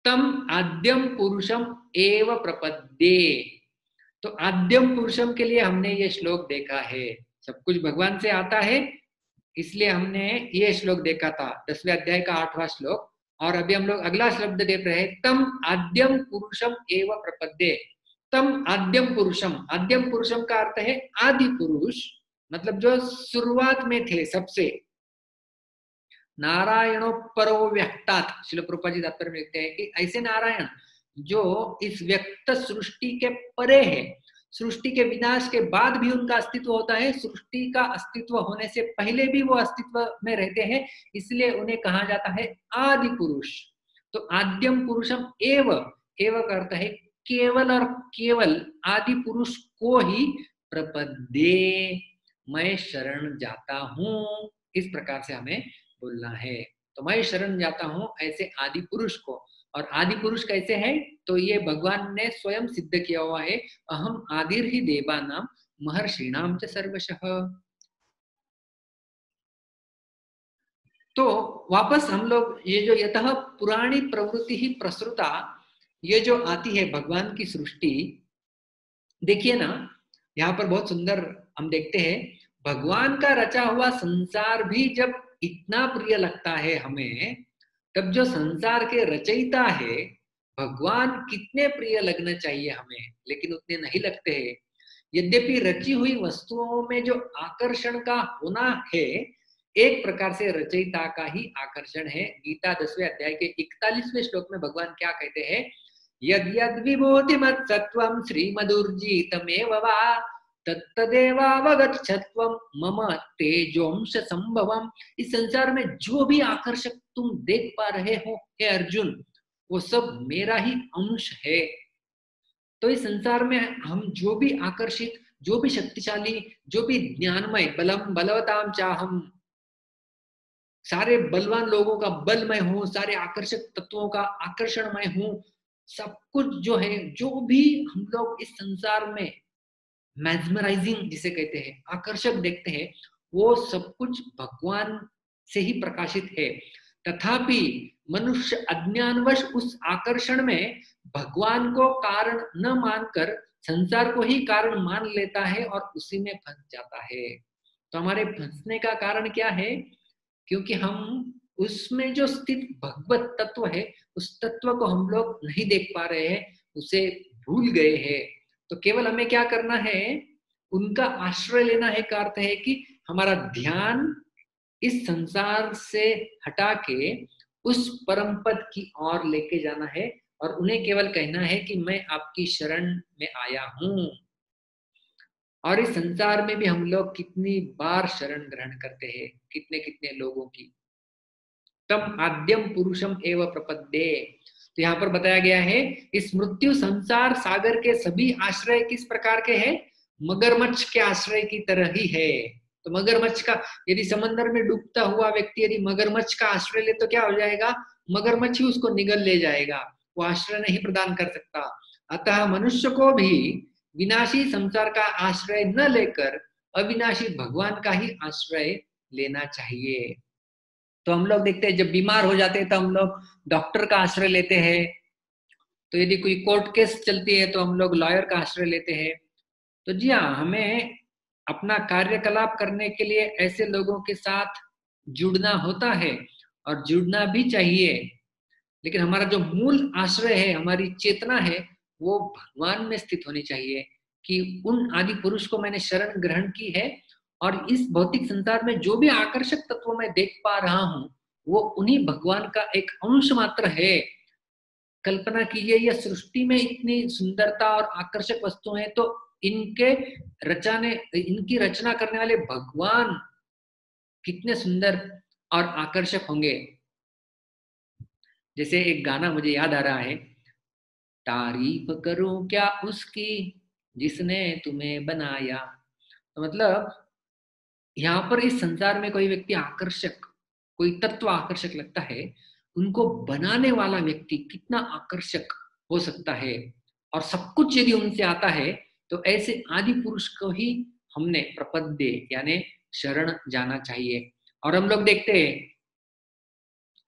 तम आद्यम पुरुषम एव प्रपद्ये। तो आद्यम पुरुषम के लिए हमने ये श्लोक देखा है। सब कुछ भगवान से आता है, इसलिए हमने ये श्लोक देखा था, 10वें अध्याय का 8वां श्लोक। और अभी हम लोग अगला शब्द देख रहे हैं, तम आद्यम पुरुषम एव प्रपद्ये। तम आद्यम पुरुषम, आद्यम पुरुषम का अर्थ है आदि पुरुष, मतलब जो शुरुआत में थे सबसे। नारायणोपरो व्यक्तात्, श्रील प्रभुपाद जी तात्पर्य में लिखते हैं कि ऐसे नारायण जो इस व्यक्त सृष्टि के परे है, सृष्टि के विनाश के बाद भी उनका अस्तित्व होता है, सृष्टि का अस्तित्व होने से पहले भी वो अस्तित्व में रहते हैं, इसलिए उन्हें कहा जाता है आदि पुरुष। तो आद्यम पुरुषम एव, एव का अर्थ है केवल और केवल आदि पुरुष को ही प्रपद्ये, मैं शरण जाता हूं, इस प्रकार से हमें बोलना है। तो मैं शरण जाता हूं ऐसे आदि पुरुष को। और आदि पुरुष कैसे है? तो ये भगवान ने स्वयं सिद्ध किया हुआ है, अहम आदिर्हि देवानां महर्षीणां च सर्वशः। तो वापस हम लोग ये जो यतः पुराणी प्रवृत्ति ही प्रसृता, ये जो आती है भगवान की सृष्टि, देखिए ना, यहाँ पर बहुत सुंदर हम देखते हैं, भगवान का रचा हुआ संसार भी जब इतना प्रिय लगता है हमें, तब जो संसार के रचयिता है भगवान कितने प्रिय लगना चाहिए हमें, लेकिन उतने नहीं लगते हैं। यद्यपि रची हुई वस्तुओं में जो आकर्षण का होना है, एक प्रकार से रचयिता का ही आकर्षण है। गीता 10वें अध्याय के 41वें श्लोक में भगवान क्या कहते हैं? यद यद विभूति मत सत्वम श्रीमदुर्जितमेव वा तत्तदेवावगच्छत्वम मम तेजोंश संभवम। इस संसार में जो भी आकर्षक तुम देख पा रहे हो हे अर्जुन, वो सब मेरा ही अंश है। तो इस संसार में हम जो भी आकर्षित, जो भी शक्तिशाली, जो भी ज्ञानमय, बलम बलवताम चाहम, सारे बलवान लोगों का बल मैं हूं, सारे आकर्षक तत्वों का आकर्षण मैं हूं, सब कुछ जो है, जो भी हम लोग इस संसार में मैस्मराइजिंग जिसे कहते हैं, आकर्षक देखते हैं, वो सब कुछ भगवान से ही प्रकाशित है। तथापि मनुष्य अज्ञानवश उस आकर्षण में भगवान को कारण न मानकर संसार को ही कारण मान लेता है और उसी में फंस जाता है। तो हमारे फंसने का कारण क्या है? क्योंकि हम उसमें जो स्थित भगवत तत्व है, उस तत्व को हम लोग नहीं देख पा रहे हैं, उसे भूल गए हैं। तो केवल हमें क्या करना है? उनका आश्रय लेना है। का अर्थ है कि हमारा ध्यान इस संसार से हटा के उस परम पद की ओर लेके जाना है और उन्हें केवल कहना है कि मैं आपकी शरण में आया हूं। और इस संसार में भी हम लोग कितनी बार शरण ग्रहण करते हैं, कितने कितने लोगों की। तम आद्यम पुरुषम एव प्रपद्ये। तो यहाँ पर बताया गया है, इस मृत्यु संसार सागर के सभी आश्रय किस प्रकार के हैं? मगरमच्छ के आश्रय की तरह ही है। तो मगरमच्छ का, यदि समंदर में डूबता हुआ व्यक्ति यदि मगरमच्छ का आश्रय ले तो क्या हो जाएगा? मगरमच्छ ही उसको निगल ले जाएगा, वो आश्रय नहीं प्रदान कर सकता। अतः मनुष्य को भी विनाशी संसार का आश्रय न लेकर अविनाशी भगवान का ही आश्रय लेना चाहिए। तो हम लोग देखते हैं, जब बीमार हो जाते हैं तो हम लोग डॉक्टर का आश्रय लेते हैं। तो यदि कोई कोर्ट केस चलती है तो हम लोग लॉयर का आश्रय लेते हैं। तो जी हाँ, हमें अपना कार्यकलाप करने के लिए ऐसे लोगों के साथ जुड़ना होता है और जुड़ना भी चाहिए, लेकिन हमारा जो मूल आश्रय है, हमारी चेतना है, वो भगवान में स्थित होनी चाहिए कि उन आदि पुरुष को मैंने शरण ग्रहण की है और इस भौतिक संसार में जो भी आकर्षक तत्व मैं देख पा रहा हूं, वो उन्हीं भगवान का एक अंश मात्र है। कल्पना कीजिए, यह सृष्टि में इतनी सुंदरता और आकर्षक वस्तु है, तो इनकी रचना करने वाले भगवान कितने सुंदर और आकर्षक होंगे। जैसे एक गाना मुझे याद आ रहा है, तारीफ करूं क्या उसकी जिसने तुम्हें बनाया। तो मतलब यहाँ पर इस संसार में कोई व्यक्ति आकर्षक, कोई तत्व आकर्षक लगता है, उनको बनाने वाला व्यक्ति कितना आकर्षक हो सकता है। और सब कुछ यदि उनसे आता है तो ऐसे आदि पुरुष को ही हमने प्रपद्य यानी शरण जाना चाहिए। और हम लोग देखते हैं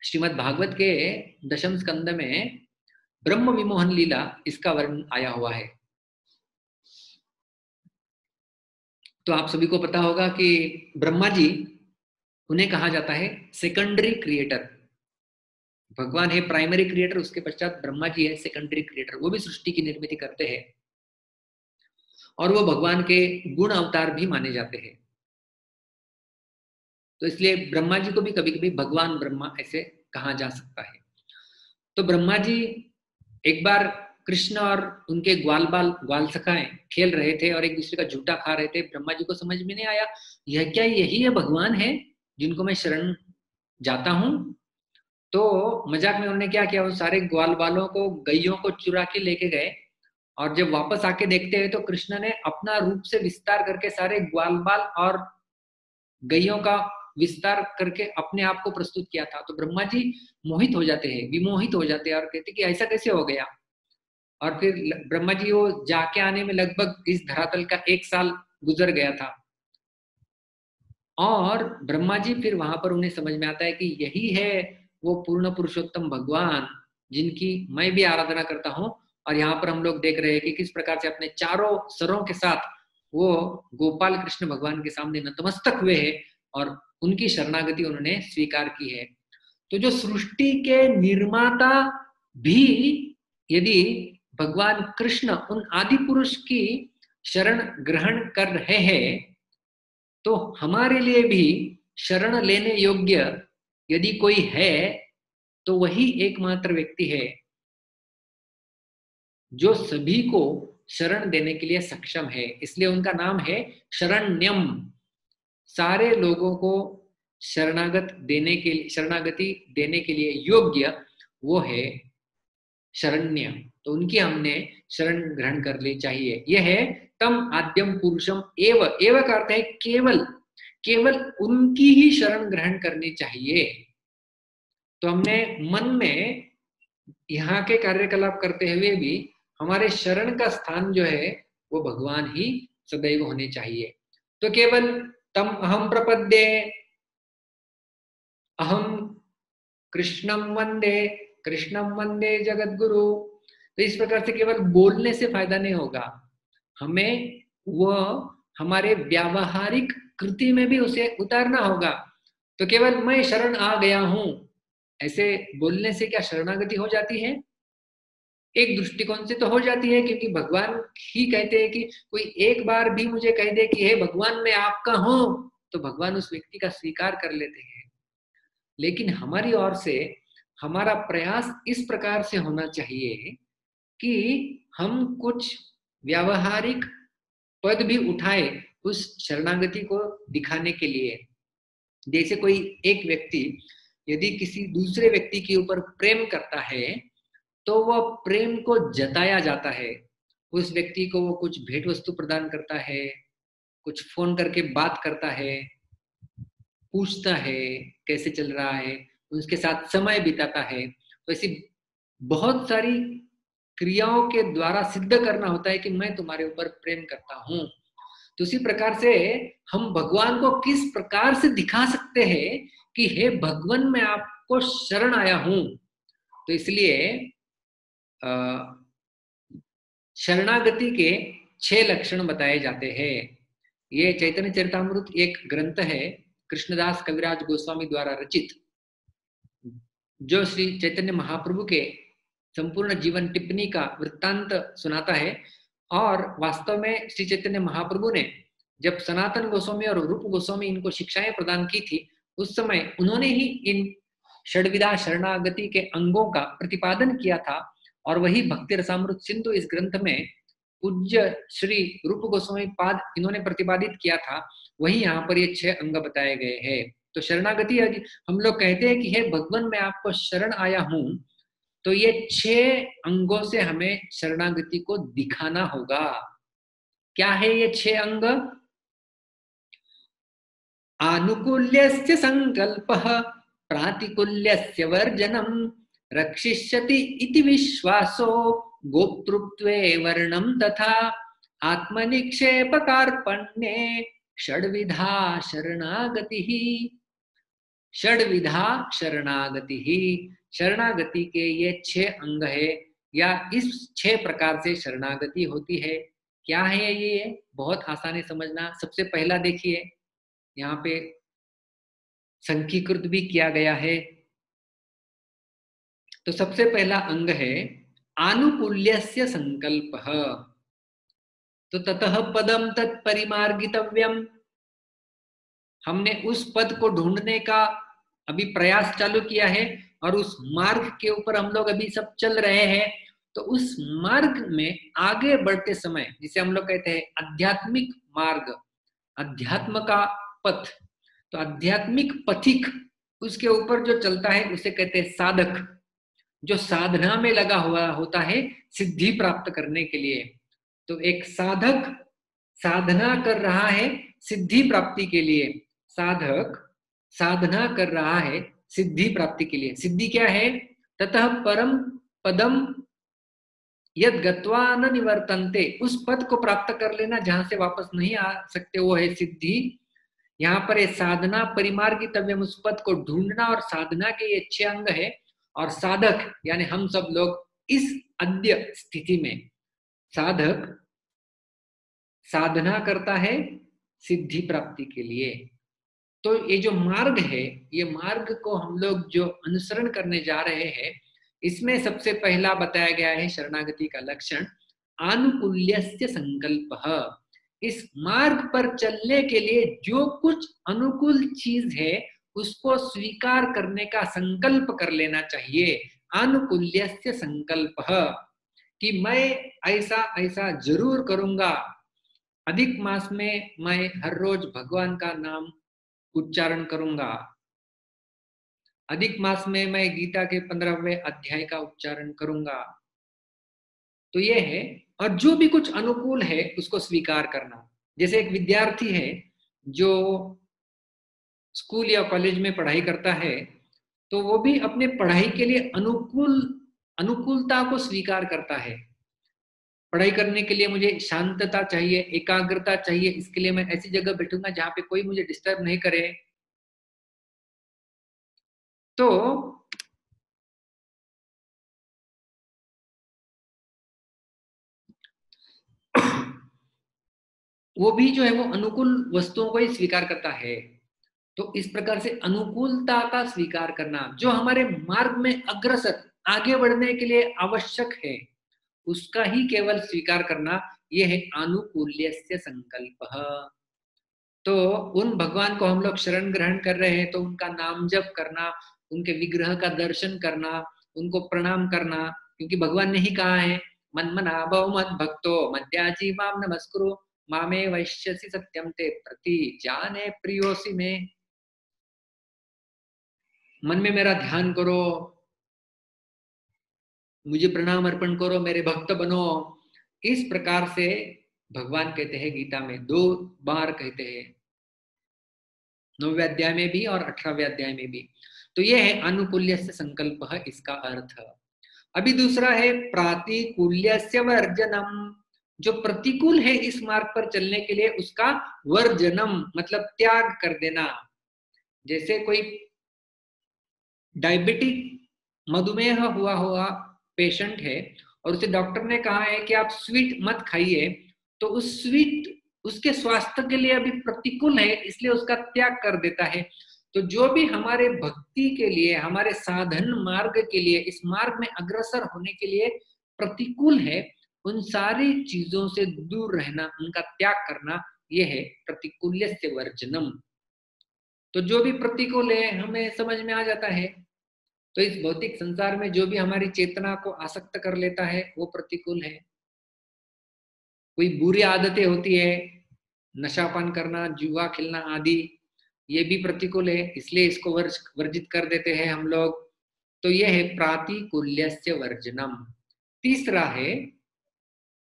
श्रीमद् भागवत के दशम स्कंद में ब्रह्म विमोहन लीला, इसका वर्णन आया हुआ है। तो आप सभी को पता होगा कि ब्रह्मा जी, उन्हें कहा जाता है सेकेंडरी क्रिएटर। भगवान है प्राइमरी क्रिएटर, उसके पश्चात ब्रह्मा जी है सेकेंडरी क्रिएटर। वो भी सृष्टि की निर्मित करते हैं और वो भगवान के गुण अवतार भी माने जाते हैं। तो इसलिए ब्रह्मा जी को भी कभी कभी भगवान ब्रह्मा ऐसे कहा जा सकता है। तो ब्रह्मा जी एक बार कृष्ण और उनके ग्वाल सखाएं खेल रहे थे और एक दूसरे का झूठा खा रहे थे। ब्रह्मा जी को समझ में नहीं आया, यह क्या यही है भगवान है जिनको मैं शरण जाता हूं। तो मजाक में उन्होंने क्या किया, वो सारे ग्वाल बालों को, गैयों को चुरा के लेके गए और जब वापस आके देखते हैं तो कृष्ण ने अपना रूप से विस्तार करके सारे ग्वाल बाल और गैयों का विस्तार करके अपने आप को प्रस्तुत किया था। तो ब्रह्मा जी मोहित हो जाते हैं, विमोहित हो जाते हैं और कहते कि ऐसा कैसे हो गया। और फिर ब्रह्मा जी वो जाके आने में लगभग इस धरातल का 1 साल गुजर गया था। और ब्रह्मा जी फिर वहां पर उन्हें समझ में आता है कि यही है वो पूर्ण पुरुषोत्तम भगवान जिनकी मैं भी आराधना करता हूँ। और यहाँ पर हम लोग देख रहे हैं कि किस प्रकार से अपने चारों सरों के साथ वो गोपाल कृष्ण भगवान के सामने नतमस्तक हुए हैं और उनकी शरणागति उन्होंने स्वीकार की है। तो जो सृष्टि के निर्माता भी यदि भगवान कृष्ण उन आदि पुरुष की शरण ग्रहण कर रहे हैं, तो हमारे लिए भी शरण लेने योग्य यदि कोई है तो वही एकमात्र व्यक्ति है जो सभी को शरण देने के लिए सक्षम है। इसलिए उनका नाम है शरण्यम। सारे लोगों को शरणागति देने के लिए योग्य वो है शरण्य। तो उनकी हमने शरण ग्रहण कर ली चाहिए। यह है तम आद्यम पुरुषम एव का अर्थ है केवल उनकी ही शरण ग्रहण करनी चाहिए। तो हमने मन में यहाँ के कार्यकलाप करते हुए भी हमारे शरण का स्थान जो है वो भगवान ही सदैव होने चाहिए। तो केवल तम अहम प्रपद्ये अहम कृष्णम वंदे जगद्गुरु। तो इस प्रकार से केवल बोलने से फायदा नहीं होगा, हमें वह हमारे व्यावहारिक कृति में भी उसे उतारना होगा। तो केवल मैं शरण आ गया हूं ऐसे बोलने से क्या शरणागति हो जाती है? एक दृष्टिकोण से तो हो जाती है, क्योंकि भगवान ही कहते हैं कि कोई एक बार भी मुझे कह दे कि हे भगवान मैं आपका हूं, तो भगवान उस व्यक्ति का स्वीकार कर लेते हैं। लेकिन हमारी ओर से हमारा प्रयास इस प्रकार से होना चाहिए कि हम कुछ व्यावहारिक पद भी उठाए उस शरणागति को दिखाने के लिए। जैसे कोई एक व्यक्ति यदि किसी दूसरे व्यक्ति के ऊपर प्रेम करता है तो वह प्रेम को जताया जाता है। उस व्यक्ति को वो कुछ भेंट वस्तु प्रदान करता है, कुछ फोन करके बात करता है, पूछता है कैसे चल रहा है, उसके साथ समय बिताता है। तो ऐसी बहुत सारी क्रियाओं के द्वारा सिद्ध करना होता है कि मैं तुम्हारे ऊपर प्रेम करता हूं। तो उसी प्रकार से हम भगवान को किस प्रकार से दिखा सकते हैं कि हे भगवान मैं आपको शरण आया हूं। तो इसलिए शरणागति के 6 लक्षण बताए जाते हैं। ये चैतन्य चरितामृत एक ग्रंथ है कृष्णदास कविराज गोस्वामी द्वारा रचित, जो श्री चैतन्य महाप्रभु के संपूर्ण जीवन टिप्पणी का वृत्तांत सुनाता है। और वास्तव में श्री चैतन्य महाप्रभु ने जब सनातन गोस्वामी और रूप गोस्वामी इनको शिक्षाएं प्रदान की थी, उस समय उन्होंने ही इन षड्विधा शरणागति के अंगों का प्रतिपादन किया था, और वही भक्ति रसामृत सिंधु इस ग्रंथ में पूज्य श्री रूप गोस्वामी पाद इन्होंने प्रतिपादित किया था, वही यहाँ पर ये 6 अंग बताए गए हैं। तो शरणागति यदि हम लोग कहते हैं कि हे भगवान मैं आपको शरण आया हूं, तो ये 6 अंगों से हमें शरणागति को दिखाना होगा। क्या है ये 6 अंग? आनुकूल्यस्य संकल्पः, प्रातिकूल्यस्य वर्जनम्, रक्षिष्यति इति विश्वासो, गोप्तृत्वे वर्णम तथा, आत्मनिक्षेप कार्पण्ये, षड्विधा शरणागतिः। षड्विधा शरणागतिः, शरणागति के ये 6 अंग है, या इस 6 प्रकार से शरणागति होती है। क्या है ये? बहुत आसानी समझना। सबसे पहला देखिए, यहाँ पे संकीकृत भी किया गया है। तो सबसे पहला अंग है आनुकूल्यस्य संकल्पः। तो ततः पदम तत्परिमार्गितव्यम, हमने उस पद को ढूंढने का अभी प्रयास चालू किया है, और उस मार्ग के ऊपर हम लोग अभी सब चल रहे हैं। तो उस मार्ग में आगे बढ़ते समय, जिसे हम लोग कहते हैं आध्यात्मिक मार्ग, अध्यात्म का पथ, तो आध्यात्मिक पथिक, उसके ऊपर जो चलता है उसे कहते हैं साधक, जो साधना में लगा हुआ होता है सिद्धि प्राप्त करने के लिए। तो एक साधक साधना कर रहा है सिद्धि प्राप्ति के लिए, साधक साधना कर रहा है सिद्धि प्राप्ति के लिए। सिद्धि क्या है? ततः परम पदम यद गत्वा न निवर्तन्ते, उस पद को प्राप्त कर लेना जहां से वापस नहीं आ सकते, वो है सिद्धि। यहाँ पर ये साधना परिमार्गितव्यम, उस पद को ढूंढना, और साधना के ये 6 अंग है। और साधक यानी हम सब लोग इस अद्य स्थिति में, साधक साधना करता है सिद्धि प्राप्ति के लिए। तो ये जो मार्ग है, ये मार्ग को हम लोग जो अनुसरण करने जा रहे हैं, इसमें सबसे पहला बताया गया है शरणागति का लक्षण आनुकूल्यस्य संकल्पः। इस मार्ग पर चलने के लिए जो कुछ अनुकूल चीज है उसको स्वीकार करने का संकल्प कर लेना चाहिए। आनुकूल्यस्य संकल्पः, कि मैं ऐसा ऐसा जरूर करूंगा। अधिक मास में मैं हर रोज भगवान का नाम उच्चारण करूंगा। अधिक मास में मैं गीता के 15वें अध्याय का उच्चारण करूंगा। तो ये है। और जो भी कुछ अनुकूल है उसको स्वीकार करना। जैसे एक विद्यार्थी है जो स्कूल या कॉलेज में पढ़ाई करता है, तो वो भी अपने पढ़ाई के लिए अनुकूलता को स्वीकार करता है। पढ़ाई करने के लिए मुझे शांतता चाहिए, एकाग्रता चाहिए, इसके लिए मैं ऐसी जगह बैठूंगा जहां पे कोई मुझे डिस्टर्ब नहीं करे। तो वो भी जो है वो अनुकूल वस्तुओं को ही स्वीकार करता है। तो इस प्रकार से अनुकूलता का स्वीकार करना, जो हमारे मार्ग में अग्रसर आगे बढ़ने के लिए आवश्यक है, उसका ही केवल स्वीकार करना, यह है आनुकूल्यस्य संकल्पः। तो उन भगवान को हम लोग शरण ग्रहण कर रहे हैं, तो उनका नाम जप करना, उनके विग्रह का दर्शन करना, उनको प्रणाम करना, क्योंकि भगवान ने ही कहा है मन्मना भव मद भक्तो मद्याजी माम नमस्कुरु मामे वैश्यसि सत्यम ते प्रति जाने प्रियोसि में। मन में मेरा ध्यान करो, मुझे प्रणाम अर्पण करो, मेरे भक्त बनो। इस प्रकार से भगवान कहते हैं गीता में, 2 बार कहते हैं, 9वें अध्याय में भी और 18वें अध्याय में भी। तो यह है अनुकूल्यस्य संकल्पः, इसका अर्थ। अभी दूसरा है प्रातिकूल्यस्य वर्जनम। जो प्रतिकूल है इस मार्ग पर चलने के लिए, उसका वर्जनम मतलब त्याग कर देना। जैसे कोई डायबिटिक मधुमेह हुआ पेशेंट है और उसे डॉक्टर ने कहा है कि आप स्वीट मत खाइए, तो उस स्वीट उसके स्वास्थ्य के लिए अभी प्रतिकूल है, इसलिए उसका त्याग कर देता है। तो जो भी हमारे भक्ति के लिए, हमारे साधन मार्ग के लिए, इस मार्ग में अग्रसर होने के लिए प्रतिकूल है, उन सारी चीजों से दूर रहना, उनका त्याग करना, यह है प्रतिकूल्यस्य वर्जनम। तो जो भी प्रतिकूल है हमें समझ में आ जाता है, तो इस भौतिक संसार में जो भी हमारी चेतना को आसक्त कर लेता है वो प्रतिकूल है। कोई बुरी आदतें होती है, नशापान करना, जुआ खेलना आदि, ये भी प्रतिकूल है, इसलिए इसको वर्जित कर देते हैं हम लोग। तो यह है प्रातिकूल्यस्य वर्जनम। तीसरा है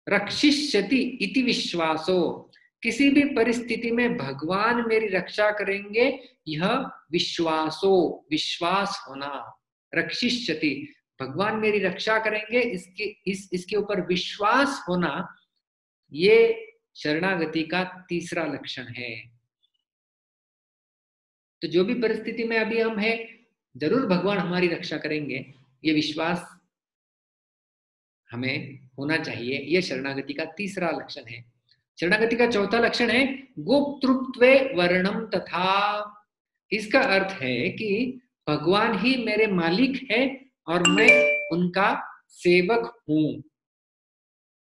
रक्षिष्यति इति विश्वासो, किसी भी परिस्थिति में भगवान मेरी रक्षा करेंगे, यह विश्वासो, विश्वास होना। रक्षिष्यति, भगवान मेरी रक्षा करेंगे, इसके ऊपर विश्वास होना, ये शरणागति का तीसरा लक्षण है। तो जो भी परिस्थिति में अभी हम हैं, जरूर भगवान हमारी रक्षा करेंगे, ये विश्वास हमें होना चाहिए। यह शरणागति का तीसरा लक्षण है। शरणागति का चौथा लक्षण है गोप्तृत्वे वर्णम तथा। इसका अर्थ है कि भगवान ही मेरे मालिक है और मैं उनका सेवक हूं।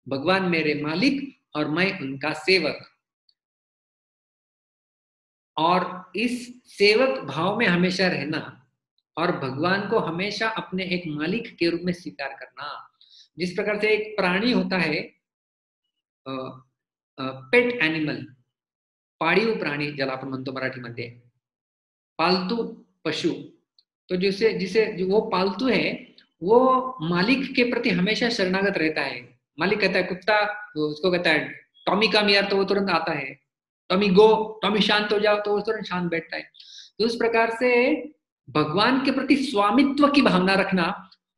भगवान मेरे मालिक और मैं उनका सेवक, और इस सेवक भाव में हमेशा रहना और भगवान को हमेशा अपने एक मालिक के रूप में स्वीकार करना। जिस प्रकार से एक प्राणी होता है, पेट एनिमल, पाळीव प्राणी ज्याला आपण म्हणतो मराठीमध्ये, पालतू पशु, तो जिसे जो वो पालतू है, वो मालिक के प्रति हमेशा शरणागत रहता है। मालिक कहता है कुत्ता, उसको कहता है टॉमी कम यार, तो वो तुरंत आता है। टॉमी गो, टॉमी शांत हो जाओ, तो वो तुरंत शांत बैठता है। तो उस प्रकार से भगवान के प्रति स्वामित्व की भावना रखना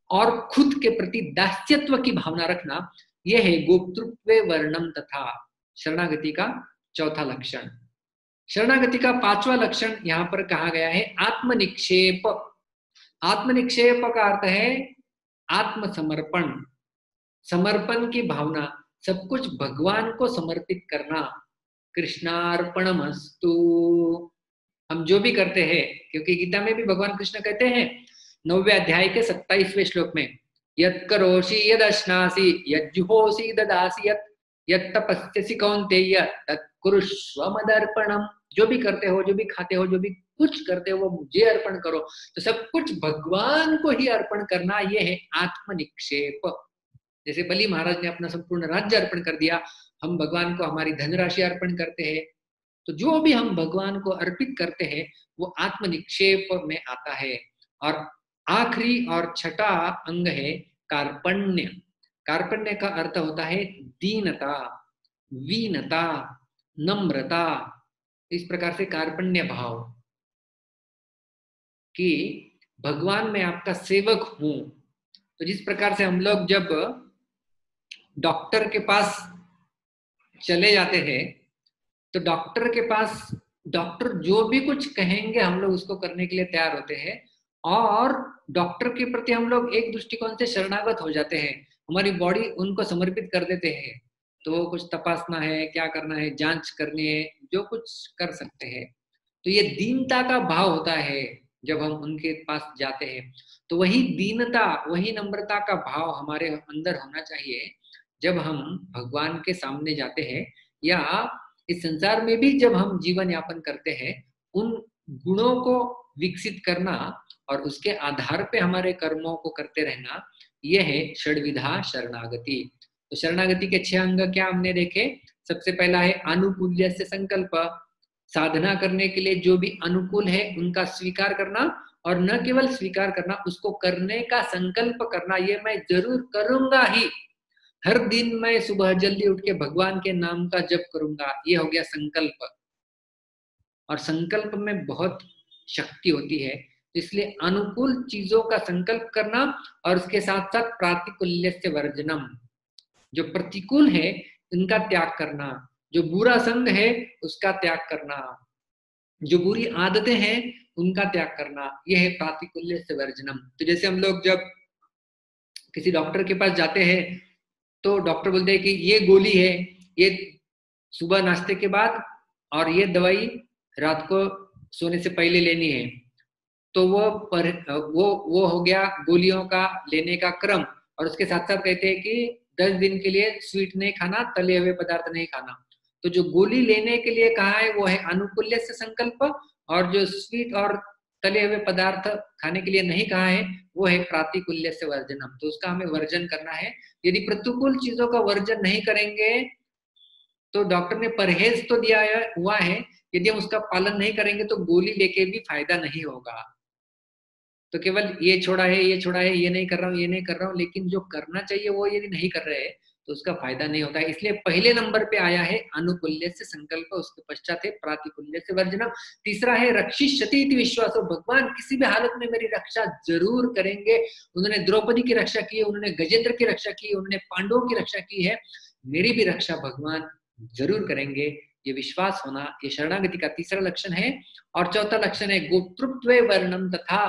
और खुद के प्रति दास्यत्व की भावना रखना, यह है गोप्तृत्वे वर्णम तथा, शरणागति का चौथा लक्षण। शरणागति का पांचवा लक्षण यहां पर कहा गया है आत्मनिक्षेप। आत्मनिक्षेप का अर्थ है आत्मसमर्पण, समर्पण की भावना, सब कुछ भगवान को समर्पित करना। कृष्णार्पणमस्तु। हम जो भी करते हैं, क्योंकि गीता में भी भगवान कृष्ण कहते हैं 9वें अध्याय के 27वें श्लोक में, यत् करोषि यदश्नासि यज्जुहोषि ददासि यत् तपस्यसि कौन्तेय तत् कुरुष्व मदर्पणम। जो भी करते हो, जो भी खाते हो, जो भी कुछ करते हो, वो मुझे अर्पण करो। तो सब कुछ भगवान को ही अर्पण करना, ये है आत्मनिक्षेप। जैसे बलि महाराज ने अपना संपूर्ण राज्य अर्पण कर दिया, हम भगवान को हमारी धनराशि अर्पण करते हैं। तो जो भी हम भगवान को अर्पित करते हैं वो आत्मनिक्षेप में आता है। और आखिरी और छठा अंग है कार्पण्य। कार्पण्य का अर्थ होता है दीनता, वीनता, नम्रता। इस प्रकार से कार्पण्य भाव कि भगवान मैं आपका सेवक हूं। तो जिस प्रकार से हम लोग जब डॉक्टर के पास चले जाते हैं, तो डॉक्टर के पास डॉक्टर जो भी कुछ कहेंगे हम लोग उसको करने के लिए तैयार होते हैं, और डॉक्टर के प्रति हम लोग एक दृष्टिकोण से शरणागत हो जाते हैं, हमारी बॉडी उनको समर्पित कर देते हैं। तो कुछ तपासना है, क्या करना है, जांच करनी है, जो कुछ कर सकते हैं। तो ये दीनता का भाव होता है जब हम उनके पास जाते हैं। तो वही दीनता, वही नम्रता का भाव हमारे अंदर होना चाहिए जब हम भगवान के सामने जाते हैं, या इस संसार में भी जब हम जीवन यापन करते हैं। उन गुणों को विकसित करना और उसके आधार पे हमारे कर्मों को करते रहना, यह है षड्विधा शरणागति। तो शरणागति के 6 अंग क्या हमने देखे। सबसे पहला है अनुकूल्य से संकल्प, साधना करने के लिए जो भी अनुकूल है उनका स्वीकार करना, और न केवल स्वीकार करना, उसको करने का संकल्प करना। ये मैं जरूर करूंगा ही, हर दिन मैं सुबह जल्दी उठ के भगवान के नाम का जप करूंगा, ये हो गया संकल्प। और संकल्प में बहुत शक्ति होती है, इसलिए अनुकूल चीजों का संकल्प करना, और उसके साथ साथ प्रातिकूल्य से वर्जनम, जो प्रतिकूल है उनका त्याग करना, जो बुरा संग है उसका त्याग करना, जो बुरी आदतें हैं उनका त्याग करना, यह है प्रातिकूल्य से वर्जनम। तो जैसे हम लोग जब किसी डॉक्टर के पास जाते हैं तो डॉक्टर बोलते हैं कि ये गोली है, ये सुबह नाश्ते के बाद, और ये दवाई रात को सोने से पहले लेनी है। तो वो हो गया गोलियों का लेने का क्रम। और उसके साथ साथ कहते हैं कि 10 दिन के लिए स्वीट नहीं खाना, तले हुए पदार्थ नहीं खाना। तो जो गोली लेने के लिए कहा है वो है अनुकूल्य से संकल्प, और जो स्वीट और तले हुए पदार्थ खाने के लिए नहीं कहा है, वो है प्रातिकूल्य से वर्जनम, तो उसका हमें वर्जन करना है। यदि प्रतिकूल चीजों का वर्जन नहीं करेंगे तो डॉक्टर ने परहेज तो दिया हुआ है, यदि हम उसका पालन नहीं करेंगे तो गोली लेके भी फायदा नहीं होगा। तो केवल ये छोड़ा है, ये छोड़ा है, ये नहीं कर रहा हूँ, ये नहीं कर रहा हूँ, लेकिन जो करना चाहिए वो यदि नहीं कर रहे हैं तो उसका फायदा नहीं होता है। इसलिए पहले नंबर पे आया है अनुकूल्य से संकल्प, उसके पश्चात है प्रातिकूल्य से वर्जनम। तीसरा है रक्षिष्यति इति विश्वासो, भगवान किसी भी हालत में मेरी रक्षा जरूर करेंगे। उन्होंने द्रौपदी की रक्षा की है, उन्होंने गजेंद्र की रक्षा की है, उन्होंने पांडवों की रक्षा की है, मेरी भी रक्षा भगवान जरूर करेंगे, ये विश्वास होना, ये शरणागति का तीसरा लक्षण है। और चौथा लक्षण है गोप्तृत्व वर्णम तथा,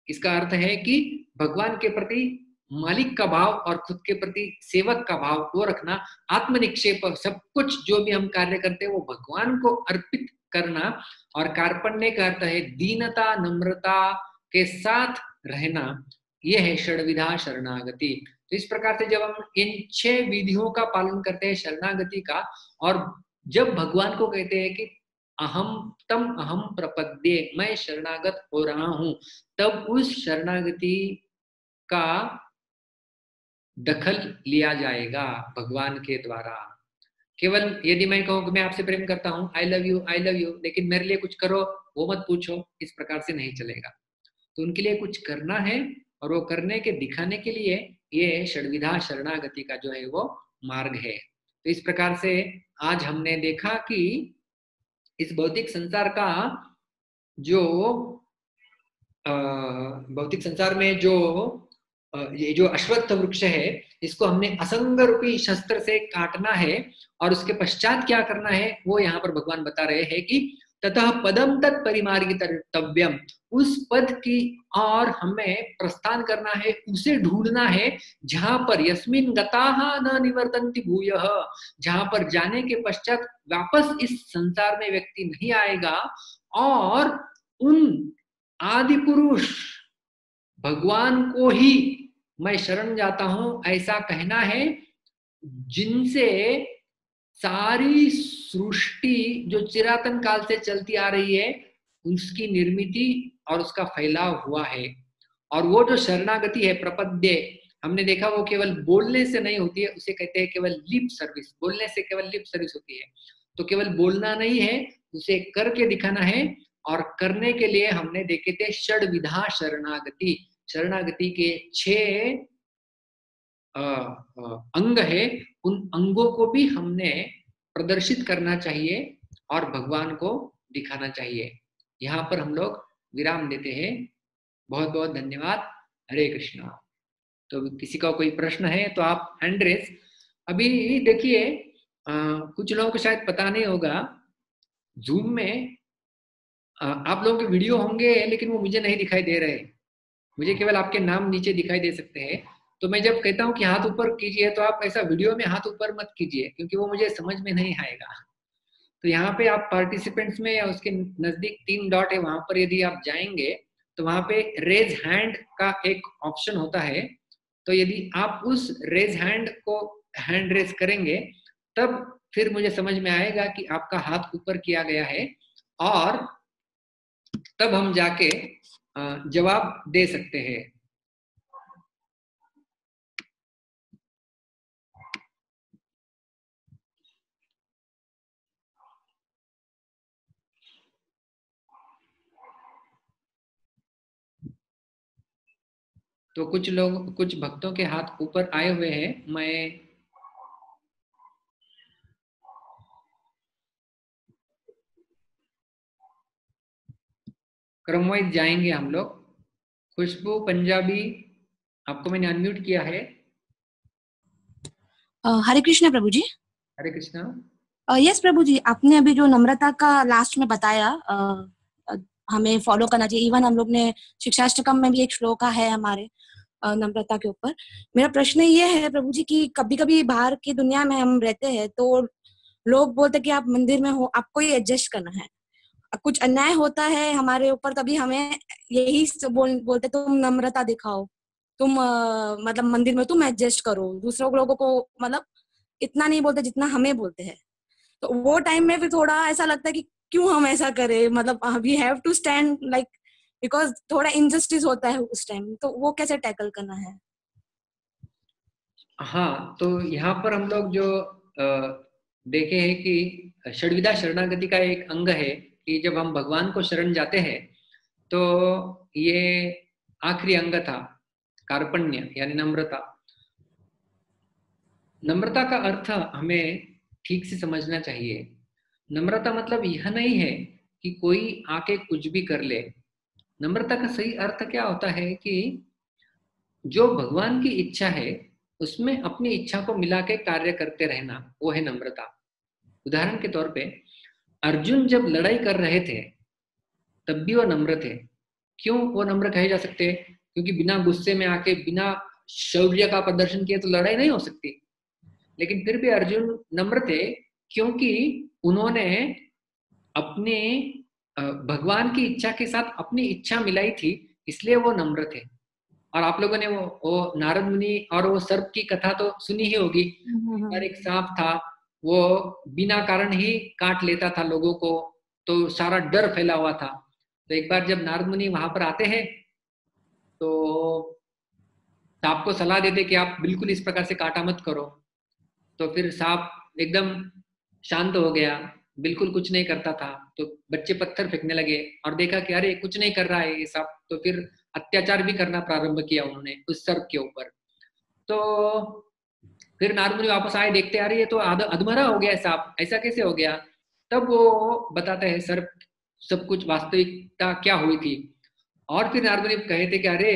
इसका अर्थ है कि भगवान के प्रति मालिक का भाव और खुद के प्रति सेवक का भाव वो रखना, आत्मनिक्षेप, सब कुछ जो भी हम कार्य करते हैं वो भगवान को अर्पित करना। और कार्पण्य का अर्थ है दीनता नम्रता के साथ रहना, ये है षड्विधा शरणागति। तो इस प्रकार से जब हम इन 6 विधियों का पालन करते हैं शरणागति का, और जब भगवान को कहते हैं कि अहम प्रपद्ये, मैं शरणागत हो रहा हूं, तब उस शरणागति का दखल लिया जाएगा भगवान के द्वारा। केवल यदि मैं कहूं कि मैं आपसे प्रेम करता हूं, आई लव यू, लेकिन मेरे लिए कुछ करो वो मत पूछो, इस प्रकार से नहीं चलेगा। तो उनके लिए कुछ करना है, और वो करने के दिखाने के लिए ये षड्विधा शरणागति का जो है वो मार्ग है। तो इस प्रकार से आज हमने देखा कि इस भौतिक संसार का जो भौतिक संसार में जो ये जो अश्वत्थ वृक्ष है, इसको हमने असंग रूपी शस्त्र से काटना है, और उसके पश्चात क्या करना है वो यहाँ पर भगवान बता रहे हैं कि ततः पदम तत् परिमार्गितव्यम, उस पद की और हमें प्रस्थान करना है, उसे ढूंढना है जहां पर यस्मिन गताः न निवर्तन्ति भूयः, जहां पर जाने के पश्चात वापस इस संसार में व्यक्ति नहीं आएगा, और उन आदि पुरुष भगवान को ही मैं शरण जाता हूं ऐसा कहना है, जिनसे सारी सृष्टि जो चिरातन काल से चलती आ रही है उसकी निर्मिति और उसका फैलाव हुआ है। और वो जो शरणागति है प्रपद्य, हमने देखा वो केवल बोलने से नहीं होती है, उसे कहते हैं केवल लिप सर्विस, बोलने से केवल लिप सर्विस होती है। तो केवल बोलना नहीं है, उसे करके दिखाना है, और करने के लिए हमने देखे थे षड्विधा शरणागति, शरणागति के 6 अंग है, उन अंगों को भी हमने प्रदर्शित करना चाहिए और भगवान को दिखाना चाहिए। यहाँ पर हम लोग विराम देते हैं। बहुत बहुत धन्यवाद। हरे कृष्णा। तो किसी का कोई प्रश्न है तो आप हैंड रेस। अभी देखिए कुछ लोगों को शायद पता नहीं होगा, जूम में आप लोगों के वीडियो होंगे लेकिन वो मुझे नहीं दिखाई दे रहे, मुझे केवल आपके नाम नीचे दिखाई दे सकते हैं। तो मैं जब कहता हूँ कि हाथ ऊपर कीजिए तो आप ऐसा वीडियो में हाथ ऊपर मत कीजिए, क्योंकि वो मुझे समझ में नहीं आएगा। तो यहाँ पे आप पार्टिसिपेंट्स में या उसके नजदीक 3 डॉट है, वहां पर यदि आप जाएंगे तो वहां पे रेज हैंड का एक ऑप्शन होता है। तो यदि आप उस रेज हैंड को हैंड रेज करेंगे तब फिर मुझे समझ में आएगा कि आपका हाथ ऊपर किया गया है, और तब हम जाके जवाब दे सकते हैं। तो कुछ लोग, कुछ भक्तों के हाथ ऊपर आए हुए हैं, मैं क्रमवाइज जाएंगे हम लोग। खुशबू पंजाबी, आपको मैंने अनम्यूट किया है। हरे कृष्ण प्रभु जी। हरे कृष्णा। यस प्रभु जी, आपने अभी जो नम्रता का लास्ट में बताया हमें फॉलो करना चाहिए। इवन हम लोग ने शिक्षाष्टकम में भी एक श्लोक है हमारे नम्रता के ऊपर। मेरा प्रश्न ये है प्रभु जी कि कभी कभी बाहर की दुनिया में हम रहते हैं तो लोग बोलते कि आप मंदिर में हो, आपको ये एडजस्ट करना है, कुछ अन्याय होता है हमारे ऊपर तभी हमें यही बोलते तुम नम्रता दिखाओ, तुम मतलब मंदिर में तुम एडजस्ट करो। दूसरों लोगों को मतलब इतना नहीं बोलते जितना हमें बोलते हैं। तो वो टाइम में फिर थोड़ा ऐसा लगता है कि क्यों हम ऐसा करें, मतलब we have to stand like, because थोड़ा इनजस्टिस होता है उस टाइम, तो वो कैसे टैकल करना है? हाँ, तो यहाँ पर हम लोग जो देखे हैं कि षड्विधा शरणागति का एक अंग है कि जब हम भगवान को शरण जाते हैं तो ये आखिरी अंग था कार्पण्य यानी नम्रता। नम्रता का अर्थ हमें ठीक से समझना चाहिए। नम्रता मतलब यह नहीं है कि कोई आके कुछ भी कर ले। नम्रता का सही अर्थ क्या होता है कि जो भगवान की इच्छा है उसमें अपनी इच्छा को मिला के कार्य करते रहना, वो है नम्रता। उदाहरण के तौर पे अर्जुन जब लड़ाई कर रहे थे तब भी वो नम्र थे। क्यों वो नम्र कहे जा सकते? क्योंकि बिना गुस्से में आके बिना शौर्य का प्रदर्शन किए तो लड़ाई नहीं हो सकती। लेकिन फिर भी अर्जुन नम्र थे क्योंकि उन्होंने अपने भगवान की इच्छा के साथ अपनी इच्छा मिलाई थी, इसलिए वो नम्र थे। और आप लोगों ने वो नारद मुनि और वो सर्प की कथा तो सुनी ही होगी। एक सांप था, वो बिना कारण ही काट लेता था लोगों को, तो सारा डर फैला हुआ था। तो एक बार जब नारद मुनि वहां पर आते हैं तो सांप को सलाह देते कि आप बिल्कुल इस प्रकार से काटा मत करो। तो फिर सांप एकदम शांत हो गया, बिल्कुल कुछ नहीं करता था। तो बच्चे पत्थर फेंकने लगे और देखा कि अरे कुछ नहीं कर रहा है ये सांप, तो फिर अत्याचार भी करना प्रारंभ किया उन्होंने उस सर्प के ऊपर। तो फिर नारद मुनि वापस आए, देखते अरे ये तो अधमरा हो गया सांप, ऐसा कैसे हो गया? तब वो बताते हैं सर्प सब कुछ वास्तविकता क्या हुई थी। और फिर नारद मुनि कहे थे कि अरे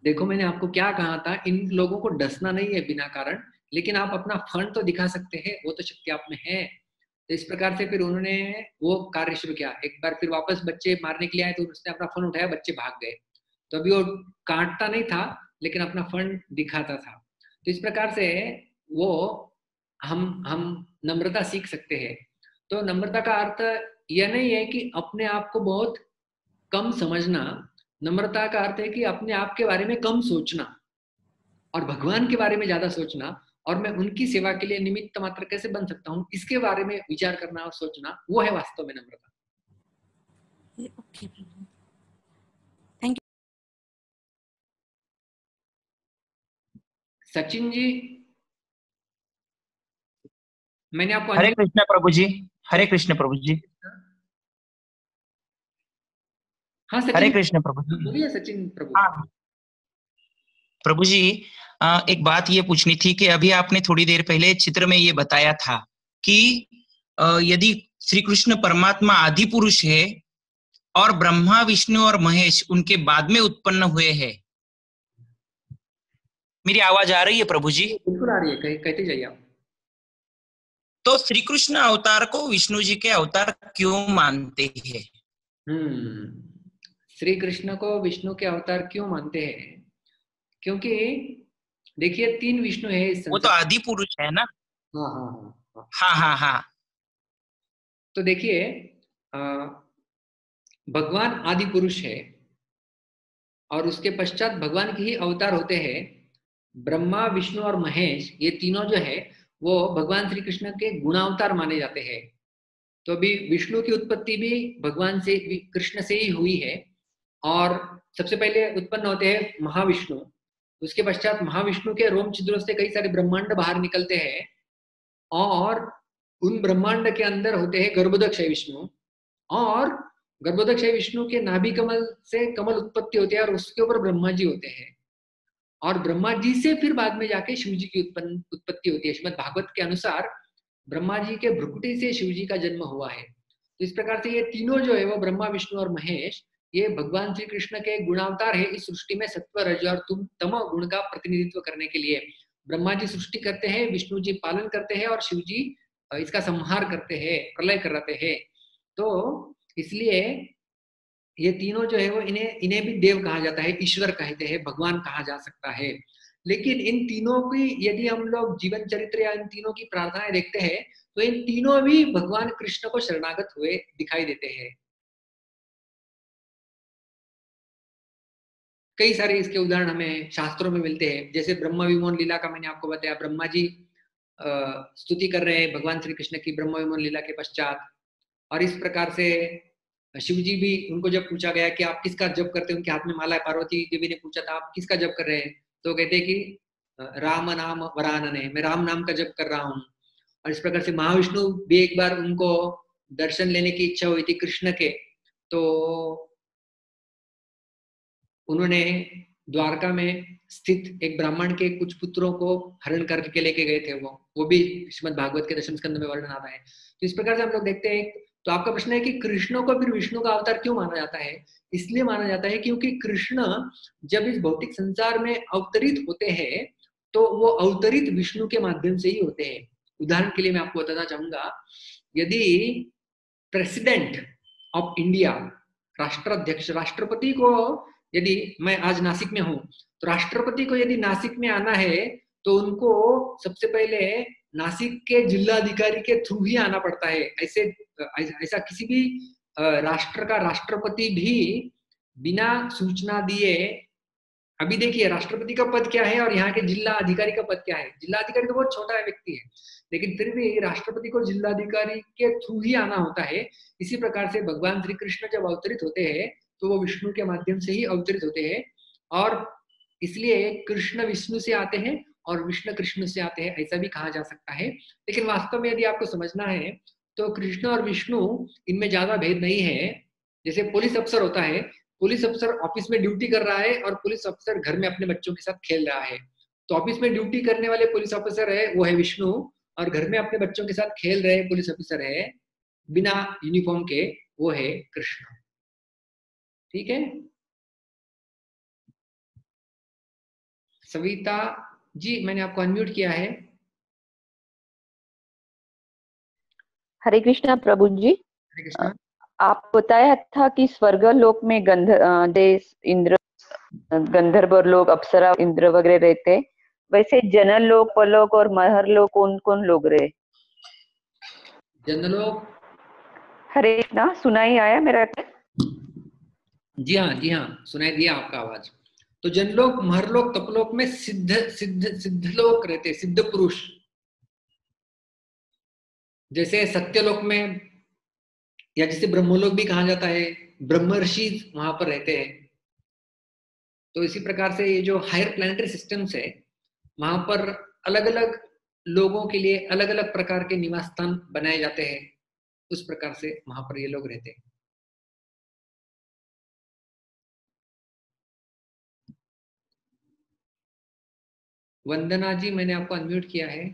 देखो मैंने आपको क्या कहा था, इन लोगों को डसना नहीं है बिना कारण, लेकिन आप अपना फन तो दिखा सकते हैं, वो तो शक्ति आप में है। तो इस प्रकार से फिर उन्होंने वो कार्य शुरू किया। एक बार फिर वापस बच्चे मारने के लिए आए तो उसने अपना फन उठाया, बच्चे भाग गए। तो अभी वो काटता नहीं था लेकिन अपना फन दिखाता था। तो इस प्रकार से वो हम नम्रता सीख सकते हैं। तो नम्रता का अर्थ यह नहीं है कि अपने आप को बहुत कम समझना। नम्रता का अर्थ है कि अपने आप के बारे में कम सोचना और भगवान के बारे में ज्यादा सोचना, और मैं उनकी सेवा के लिए निमित्त मात्र कैसे बन सकता हूँ इसके बारे में विचार करना और सोचना, वो है वास्तव में नम्रता। Thank you. सचिन जी, मैंने आपको हरे कृष्ण प्रभु जी। हरे कृष्ण प्रभु जी। हाँ सचिन, हरे कृष्ण प्रभु जी। बोलिए सचिन प्रभु। हाँ प्रभु जी, एक बात ये पूछनी थी कि अभी आपने थोड़ी देर पहले चित्र में ये बताया था कि यदि श्री कृष्ण परमात्मा आदि पुरुष है और ब्रह्मा विष्णु और महेश उनके बाद में उत्पन्न हुए हैं। मेरी आवाज आ रही है प्रभु जी? बिल्कुल आ रही है, कहते जाइए आप। तो श्री कृष्ण अवतार को विष्णु जी के अवतार क्यों मानते हैं? श्री कृष्ण को विष्णु के अवतार क्यों मानते हैं? क्योंकि देखिए 3 विष्णु है इस संसार। वो तो आदि पुरुष है ना? हाँ हाँ हाँ हाँ हाँ हाँ। तो देखिए भगवान आदि पुरुष है और उसके पश्चात भगवान के ही अवतार होते हैं। ब्रह्मा विष्णु और महेश, ये तीनों जो है वो भगवान श्री कृष्ण के गुणावतार माने जाते हैं। तो अभी विष्णु की उत्पत्ति भी भगवान से, कृष्ण से ही हुई है। और सबसे पहले उत्पन्न होते हैं महाविष्णु, उसके पश्चात महाविष्णु के रोम छिद्रों से कई सारे ब्रह्मांड बाहर निकलते हैं और उन ब्रह्मांड के अंदर होते हैं गर्भोदक्षय विष्णु, और गर्भोदक्षय विष्णु के नाभि कमल से कमल उत्पत्ति होती है और उसके ऊपर ब्रह्मा जी होते हैं। और ब्रह्मा जी से फिर बाद में जाके शिव जी की उत्पत्ति होती है। श्रीमद् भागवत के अनुसार ब्रह्मा जी के भ्रुकुटी से शिव जी का जन्म हुआ है। तो इस प्रकार से ये तीनों जो है वो ब्रह्मा विष्णु और महेश, ये भगवान श्री कृष्ण के गुणावतार है इस सृष्टि में सत्व रज और तमो गुण का प्रतिनिधित्व करने के लिए। ब्रह्मा जी सृष्टि करते हैं, विष्णु जी पालन करते हैं और शिव जी इसका संहार करते हैं, प्रलय कराते हैं। तो इसलिए ये तीनों जो है वो इन्हें भी देव कहा जाता है, ईश्वर कहते हैं, भगवान कहा जा सकता है। लेकिन इन तीनों की यदि हम लोग जीवन चरित्र या इन तीनों की प्रार्थनाएं देखते हैं तो इन तीनों भी भगवान कृष्ण को शरणागत हुए दिखाई देते हैं। कई सारे इसके उदाहरण हमें शास्त्रों में मिलते हैं। जैसे ब्रह्म विमोचन लीला का मैंने आपको बताया, ब्रह्मा जी स्तुति कर रहे हैं भगवान श्री कृष्ण की ब्रह्म विमोचन लीला के पश्चात। और इस प्रकार से शिव जी भी, उनको जब पूछा गया कि आप किसका जप करते हैं, उनके हाथ में माला है, पार्वती देवी ने पूछा था आप किसका जप कर रहे हैं, तो कहते हैं कि राम नाम वरानने, मैं राम नाम का जप कर रहा हूँ। और इस प्रकार से महाविष्णु भी एक बार उनको दर्शन लेने की इच्छा हुई थी कृष्ण के, तो उन्होंने द्वारका में स्थित एक ब्राह्मण के कुछ पुत्रों को हरण करके लेके गए थे। वो भी श्रीमद् भागवत के दशम स्कंद में वर्णन आता है। तो इस प्रकार से हम लोग देखते हैं। तो आपका प्रश्न है कि कृष्ण को फिर विष्णु का अवतार क्यों माना जाता है? इसलिए माना जाता है क्योंकि कृष्ण जब इस भौतिक संसार में अवतरित होते हैं तो वो अवतरित विष्णु के माध्यम से ही होते हैं। उदाहरण के लिए मैं आपको बताना चाहूंगा, यदि प्रेसिडेंट ऑफ इंडिया, राष्ट्राध्यक्ष, राष्ट्रपति को, यदि मैं आज नासिक में हूं तो राष्ट्रपति को यदि नासिक में आना है तो उनको सबसे पहले नासिक के जिलाधिकारी के थ्रू ही आना पड़ता है। ऐसा किसी भी राष्ट्र का राष्ट्रपति भी बिना सूचना दिए, अभी देखिए राष्ट्रपति का पद क्या है और यहाँ के जिला अधिकारी का पद क्या है। जिला अधिकारी तो बहुत छोटा व्यक्ति है, लेकिन फिर भी राष्ट्रपति को जिलाधिकारी के थ्रू ही आना होता है। इसी प्रकार से भगवान श्री कृष्ण जब अवतरित होते हैं तो वो विष्णु के माध्यम से ही अवतरित होते हैं, और इसलिए कृष्ण विष्णु से आते हैं और विष्णु कृष्ण से आते हैं, ऐसा भी कहा जा सकता है। लेकिन वास्तव में यदि आपको समझना है तो कृष्ण और विष्णु इनमें ज्यादा भेद नहीं है। जैसे पुलिस अफसर होता है, पुलिस अफसर ऑफिस में ड्यूटी कर रहा है और पुलिस अफसर घर में अपने बच्चों के साथ खेल रहा है, तो ऑफिस में ड्यूटी करने वाले पुलिस ऑफिसर है वो है विष्णु, और घर में अपने बच्चों के साथ खेल रहे पुलिस ऑफिसर है बिना यूनिफॉर्म के, वो है कृष्ण। ठीक है, सविता जी मैंने आपको अनम्यूट किया है। हरे कृष्णा प्रभु जी। हरे कृष्णा। आप बताया था कि स्वर्ग लोक में देश इंद्र, गंधर्व लोग, अप्सरा, इंद्र वगैरह रहते, वैसे जनल लोक, परलोक और महर लोक कौन कौन लोग रहे? जनलोक, हरे कृष्णा, सुनाई आया मेरा? जी हाँ सुनाई दिया आपका आवाज। तो जनलोक, महरलोक, तपलोक में सिद्ध लोग रहते, सिद्ध पुरुष। जैसे सत्यलोक में, या जिसे ब्रह्मलोक भी कहा जाता है, ब्रह्मर्षि वहां पर रहते हैं। तो इसी प्रकार से ये जो हायर प्लैनेटरी सिस्टम्स है वहां पर अलग अलग लोगों के लिए अलग अलग प्रकार के निवास स्थान बनाए जाते हैं, उस प्रकार से वहां पर ये लोग रहते हैं। वंदना जी मैंने आपको अनम्यूट किया है।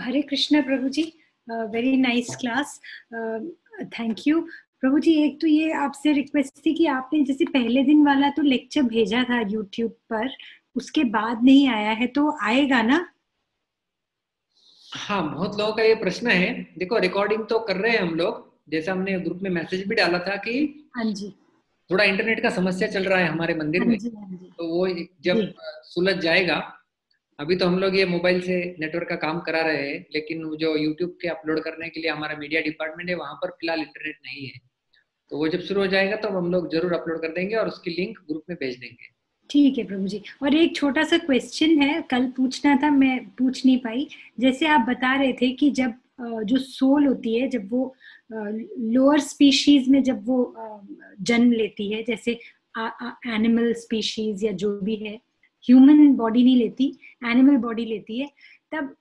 Hare Krishna Prabhu ji, very nice class, thank you Prabhu ji. एक तो ये आपसे रिक्वेस्ट थी कि आपने जैसे पहले दिन वाला तो लेक्चर भेजा था यूट्यूब पर, उसके बाद नहीं आया है, तो आएगा ना? हाँ, बहुत लोगों का ये प्रश्न है। देखो रिकॉर्डिंग तो कर रहे हैं हम लोग, जैसा हमने ग्रुप में मैसेज भी डाला था कि हाँ जी, थोड़ा इंटरनेट का समस्या चल रहा है हमारे मंदिर में, तो वो जब सुलझ जाएगा, अभी तो हम लोग ये मोबाइल से नेटवर्क का काम करा रहे हैं, लेकिन जो यूट्यूब के अपलोड करने के लिए हमारा मीडिया डिपार्टमेंट है वहां पर फिलहाल इंटरनेट नहीं है, तो वो जब शुरू हो जाएगा तो हम लोग जरूर अपलोड कर देंगे और उसकी लिंक ग्रुप में भेज देंगे। ठीक है प्रभु जी। और एक छोटा सा क्वेश्चन है, कल पूछना था मैं पूछ नहीं पाई। जैसे आप बता रहे थे कि जब जो सोल होती है, जब वो लोअर स्पीशीज में जब वो जन्म लेती है, जैसे एनिमल स्पीशीज या जो भी है, ह्यूमन बॉडी नहीं लेती, एनिमल बॉडी लेती है, तब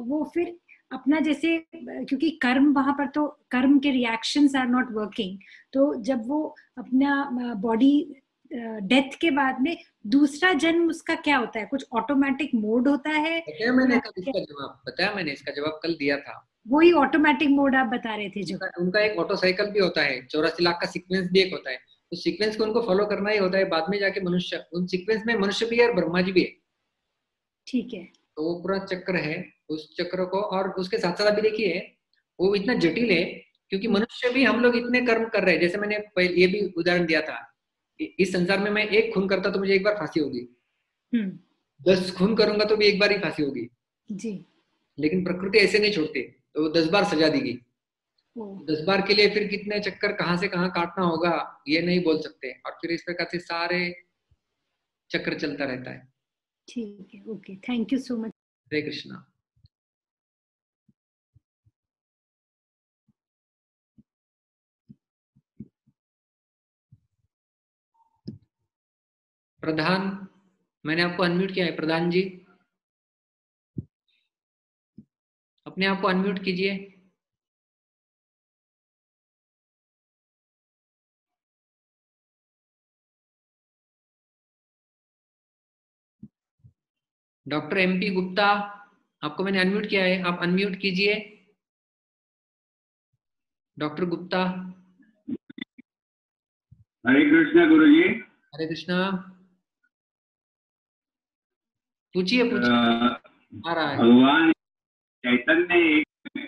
वो फिर अपना जैसे, क्योंकि कर्म वहां पर, तो कर्म के रिएक्शंस आर नॉट वर्किंग, तो जब वो अपना बॉडी डेथ के बाद में दूसरा जन्म उसका क्या होता है? कुछ ऑटोमेटिक मोड होता है? बताया मैंने इसका जवाब कल दिया था। वही ऑटोमेटिक मोड आप बता रहे थे जो उनका एक ऑटो साइकिल भी होता है, 84 लाख का सीक्वेंस भी एक होता है, उस सीक्वेंस को उनको फॉलो करना ही होता है, बाद में जाके मनुष्य, उन सीक्वेंस में मनुष्य भी है और ब्रह्मा जी भी है। ठीक है, तो वो पूरा चक्र है, उस चक्र को, और उसके साथ साथ अभी देखिए वो इतना जटिल है क्योंकि मनुष्य भी, हम लोग इतने कर्म कर रहे हैं। जैसे मैंने ये भी उदाहरण दिया था, इस संसार में मैं एक खून करता तो मुझे एक बार फांसी होगी, 10 खून करूंगा तो भी एक बार ही फांसी होगी जी। लेकिन प्रकृति ऐसे नहीं छोड़ती, तो वो 10 बार सजा देगी। 10 बार के लिए फिर कितने चक्कर कहाँ से कहाँ काटना होगा ये नहीं बोल सकते, और फिर इस प्रकार से सारे चक्र चलता रहता है। ठीक है, okay, thank you so much. Hare Krishna. Pradhan, मैंने आपको अनम्यूट किया है। प्रधान जी, अपने आप को अनम्यूट कीजिए। डॉक्टर MP गुप्ता, आपको मैंने अनम्यूट किया है, आप अनम्यूट कीजिए। डॉक्टर गुप्ता। हरे कृष्णा गुरुजी। हरे कृष्णा, पूछिए पूछिए, आ रहा है। भगवान चैतन्य एक है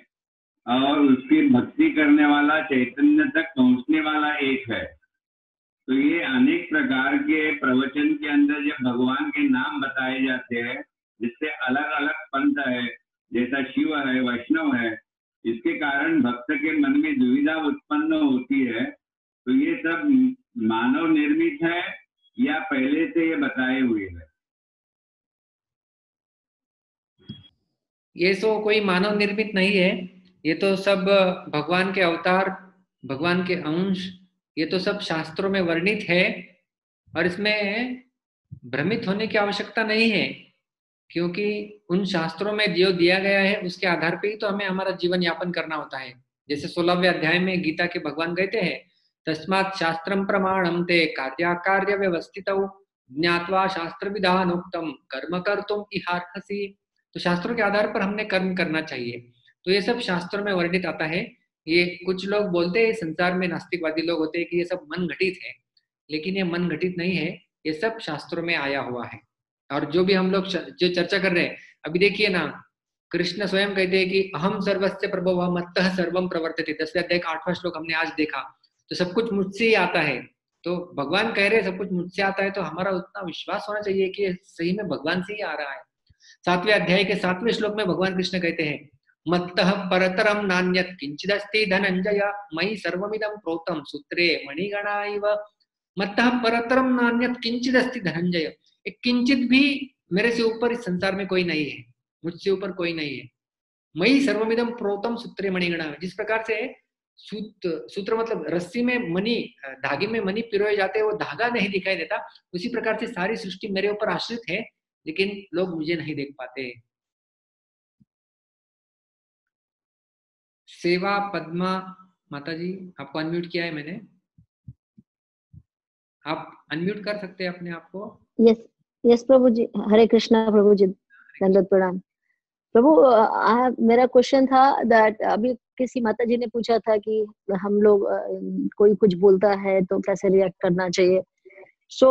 और उसकी भक्ति करने वाला चैतन्य तक पहुंचने वाला एक है। तो ये अनेक प्रकार के प्रवचन के अंदर जब भगवान के नाम बताए जाते हैं, जिससे अलग अलग पंथ है, जैसा शिव है, वैष्णव है, इसके कारण भक्त के मन में दुविधा उत्पन्न होती है। तो ये सब मानव निर्मित है या पहले से ये बताए हुए है? ये तो कोई मानव निर्मित नहीं है, ये तो सब भगवान के अवतार, भगवान के अंश, ये तो सब शास्त्रों में वर्णित है और इसमें भ्रमित होने की आवश्यकता नहीं है, क्योंकि उन शास्त्रों में जो दिया गया है उसके आधार पे ही तो हमें हमारा जीवन यापन करना होता है। जैसे 16वें अध्याय में गीता के भगवान कहते हैं, तस्मात् शास्त्रम प्रमाणम ते कार्य व्यवस्थितौ ज्ञात्वा शास्त्र विधानोक्तम कर्म कर्तुम इहार्हसि। तो शास्त्रों के आधार पर हमने कर्म करना चाहिए। तो ये सब शास्त्रों में वर्णित आता है। ये कुछ लोग बोलते हैं, संसार में नास्तिकवादी लोग होते हैं कि ये सब मन घटित है, लेकिन ये मन घटित नहीं है, ये सब शास्त्रों में आया हुआ है। और जो भी हम लोग जो चर्चा कर रहे हैं, अभी देखिए ना, कृष्ण स्वयं कहते हैं कि अहम सर्वस्य प्रभवः मत्तः सर्वं प्रवर्तते। 10वें अध्याय का 8वां श्लोक हमने आज देखा। तो सब कुछ मुझसे ही आता है। तो भगवान कह रहे हैं सब कुछ मुझसे आता है, तो हमारा उतना विश्वास होना चाहिए कि सही में भगवान से ही आ रहा है। 7वें अध्याय के 7वें श्लोक में भगवान कृष्ण कहते हैं, मत्तः परतरम नान्यत् किंचिदस्ति धनंजय मयि सर्वमिदं प्रोतं सूत्रे मणिगणा इव। मत्तः परतरम नान्यत् किंचिदस्ति धनंजय, एक किंचित भी मेरे से ऊपर इस संसार में कोई नहीं है, मुझसे ऊपर कोई नहीं है। मयि सर्वमिदं प्रोतं सूत्रे मणिगणा, जिस प्रकार से सूत्र मतलब रस्सी में मणि, धागे में मणि पिरोए जाते हैं, वो धागा नहीं दिखाई देता, उसी प्रकार से सारी सृष्टि मेरे ऊपर आश्रित है, लेकिन लोग मुझे नहीं देख पाते। सेवा पद्मा माता जी, आपको अनम्यूट किया है मैंने, आप अनम्यूट कर सकते हैं अपने आप को। यस यस प्रभु जी, हरे कृष्णा प्रभु जी, दंडवत प्रणाम प्रभु। मेरा क्वेश्चन था दैट अभी किसी माता जी ने पूछा था कि हम लोग कोई कुछ बोलता है तो कैसे रिएक्ट करना चाहिए। So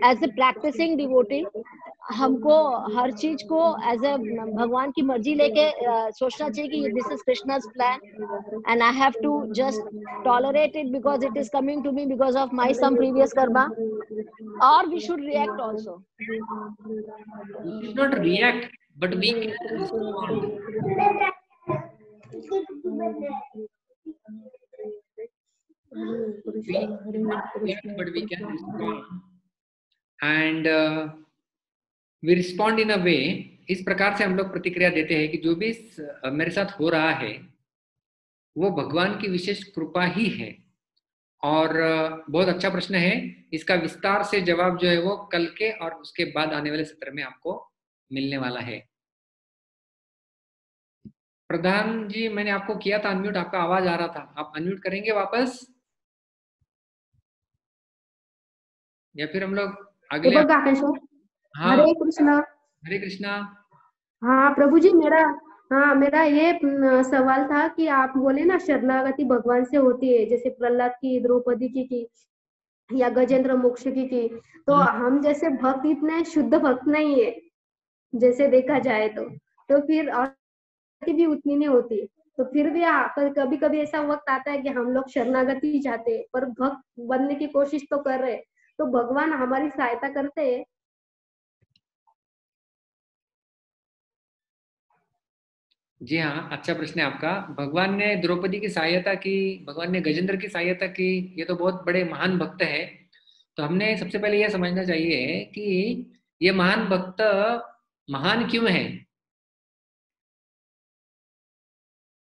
as a practicing devotee हमको हर चीज को एज ए भगवान की मर्जी लेके सोचना चाहिए कि this is Krishna's plan and I have to just tolerate it because it is coming to me because of my some previous karma, और we should react also. We should not react, but we can respond. We cannot react, but we can respond. And we respond in a way, इस प्रकार से हम लोग प्रतिक्रिया देते हैं कि जो भी मेरे साथ हो रहा है वो भगवान की विशेष कृपा ही है। और बहुत अच्छा प्रश्न है, इसका विस्तार से जवाब जो है वो कल के और उसके बाद आने वाले सत्र में आपको मिलने वाला है। प्रधान जी, मैंने आपको किया था अनम्यूट, आपका आवाज आ रहा था, आप अनम्यूट करेंगे वापस या फिर हम लोग अगले? हाँ, हरे कृष्णा। हरे कृष्णा। हाँ प्रभु जी, मेरा ये सवाल था कि आप बोले ना शरणागति भगवान से होती है, जैसे प्रहलाद की, द्रौपदी की या गजेंद्र मोक्ष की। तो हम जैसे भक्त इतने शुद्ध भक्त नहीं है जैसे देखा जाए तो फिर और भी उतनी नहीं होती। तो फिर भी कभी कभी ऐसा वक्त आता है कि हम लोग शरणागति चाहते हैं पर भक्त बनने की कोशिश तो कर रहे हैं, तो भगवान हमारी सहायता करते हैं। जी हाँ, अच्छा प्रश्न है आपका। भगवान ने द्रौपदी की सहायता की, भगवान ने गजेंद्र की सहायता की, ये तो बहुत बड़े महान भक्त है। तो हमने सबसे पहले यह समझना चाहिए कि ये महान भक्त महान क्यों है।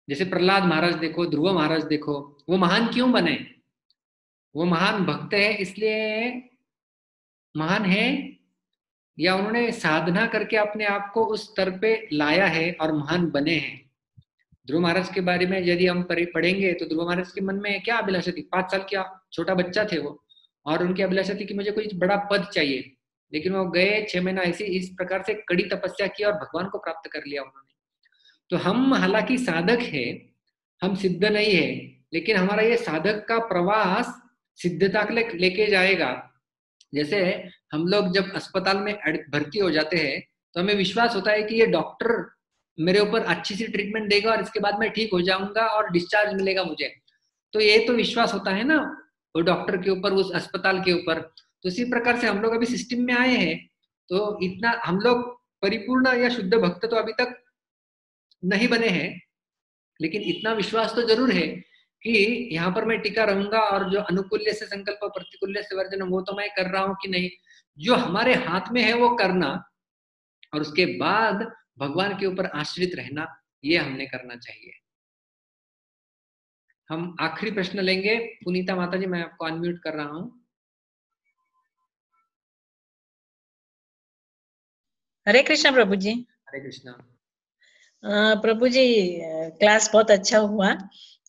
जैसे प्रहलाद महाराज देखो, ध्रुव महाराज देखो, वो महान क्यों बने? वो महान भक्त है, इसलिए महान है या उन्होंने साधना करके अपने आप को उस स्तर पे लाया है और महान बने हैं। ध्रुव महाराज के बारे में यदि हम पढ़ेंगे तो ध्रुव महाराज के मन में क्या अभिलाषा थी? 5 साल का छोटा बच्चा थे वो, और उनकी अभिलाषा थी कि मुझे कोई बड़ा पद चाहिए, लेकिन वो गए 6 महीना ऐसे इस प्रकार से कड़ी तपस्या की और भगवान को प्राप्त कर लिया उन्होंने। तो हम हालांकि साधक है, हम सिद्ध नहीं है, लेकिन हमारा ये साधक का प्रवास सिद्धता लेके जाएगा। जैसे हम लोग जब अस्पताल में भर्ती हो जाते हैं तो हमें विश्वास होता है कि ये डॉक्टर मेरे ऊपर अच्छी सी ट्रीटमेंट देगा और इसके बाद मैं ठीक हो जाऊंगा और डिस्चार्ज मिलेगा मुझे। तो ये तो विश्वास होता है ना वो डॉक्टर के ऊपर, उस अस्पताल के ऊपर। तो इसी प्रकार से हम लोग अभी सिस्टम में आए हैं, तो इतना हम लोग परिपूर्ण या शुद्ध भक्त तो अभी तक नहीं बने हैं, लेकिन इतना विश्वास तो जरूर है कि यहाँ पर मैं टिका रहूंगा और जो अनुकूल्य से संकल्प प्रतिकूल्य से वर्जन वो तो मैं कर रहा हूँ कि नहीं, जो हमारे हाथ में है वो करना, और उसके बाद भगवान के ऊपर आश्रित रहना, ये हमने करना चाहिए। हम आखिरी प्रश्न लेंगे। पुनीता माता जी, मैं आपको अनम्यूट कर रहा हूँ। हरे कृष्णा प्रभु जी। हरे कृष्णा प्रभु जी, क्लास बहुत अच्छा हुआ,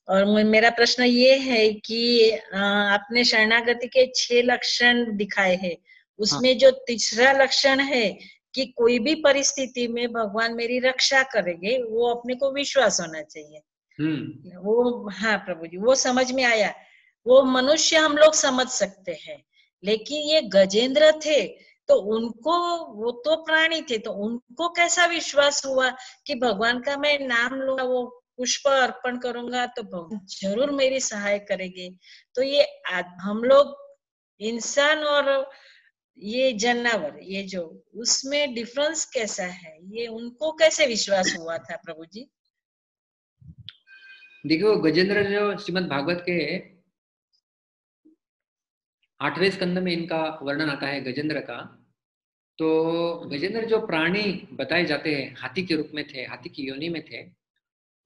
और मेरा प्रश्न ये है कि आपने शरणागति के 6 लक्षण दिखाए हैं, उसमें जो तीसरा लक्षण है कि कोई भी परिस्थिति में भगवान मेरी रक्षा करेंगे, वो अपने को विश्वास होना चाहिए। वो हाँ प्रभु जी, वो समझ में आया। वो मनुष्य हम लोग समझ सकते हैं, लेकिन ये गजेंद्र थे तो उनको, वो तो प्राणी थे, तो उनको कैसा विश्वास हुआ कि भगवान का मैं नाम लूंगा, वो पुष्प अर्पण करूंगा तो भगवान जरूर मेरी सहाय करेंगे। तो ये हम लोग इंसान और ये जानवर, ये जो उसमें डिफरेंस कैसा है, ये उनको कैसे विश्वास हुआ था प्रभु जी? देखो, गजेंद्र जो श्रीमद् भागवत के 8वें स्कंद में इनका वर्णन आता है गजेंद्र का। तो गजेंद्र जो प्राणी बताए जाते हैं, हाथी के रूप में थे, हाथी की योनि में थे,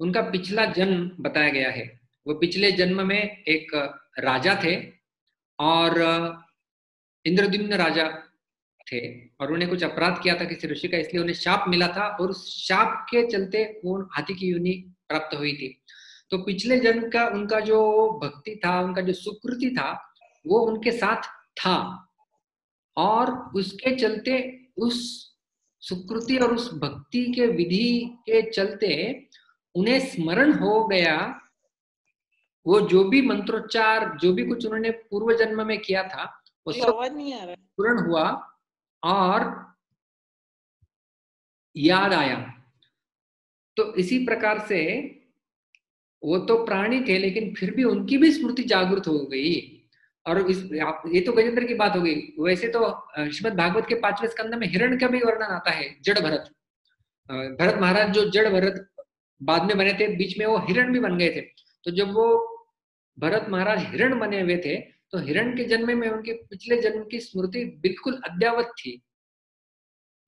उनका पिछला जन्म बताया गया है। वो पिछले जन्म में एक राजा थे और इंद्रद्युम्न राजा थे, और उन्हें कुछ अपराध किया था किसी ऋषि का, इसलिए उन्हें शाप मिला था, और उस शाप के चलते वो हाथी की योनि प्राप्त हुई थी। तो पिछले जन्म का उनका जो भक्ति था, उनका जो सुकृति था, वो उनके साथ था, और उसके चलते उस सुकृति और उस भक्ति के विधि के चलते उन्हें स्मरण हो गया, वो जो भी मंत्रोच्चार, जो भी कुछ उन्होंने पूर्व जन्म में किया था, वो सब पूर्ण हुआ और याद आया। तो इसी प्रकार से वो तो प्राणी थे, लेकिन फिर भी उनकी भी स्मृति जागृत हो गई। और ये तो गजेंद्र की बात हो गई। वैसे तो श्रीमद् भागवत के 5वें स्कंद में हिरण का भी वर्णन आता है, जड़ भरत। भरत महाराज जो जड़ भरत बाद में बने थे, बीच में वो हिरण भी बन गए थे। तो जब वो भरत महाराज हिरण बने हुए थे, तो हिरण के जन्म में उनके पिछले जन्म की स्मृति बिल्कुल अद्यावत थी।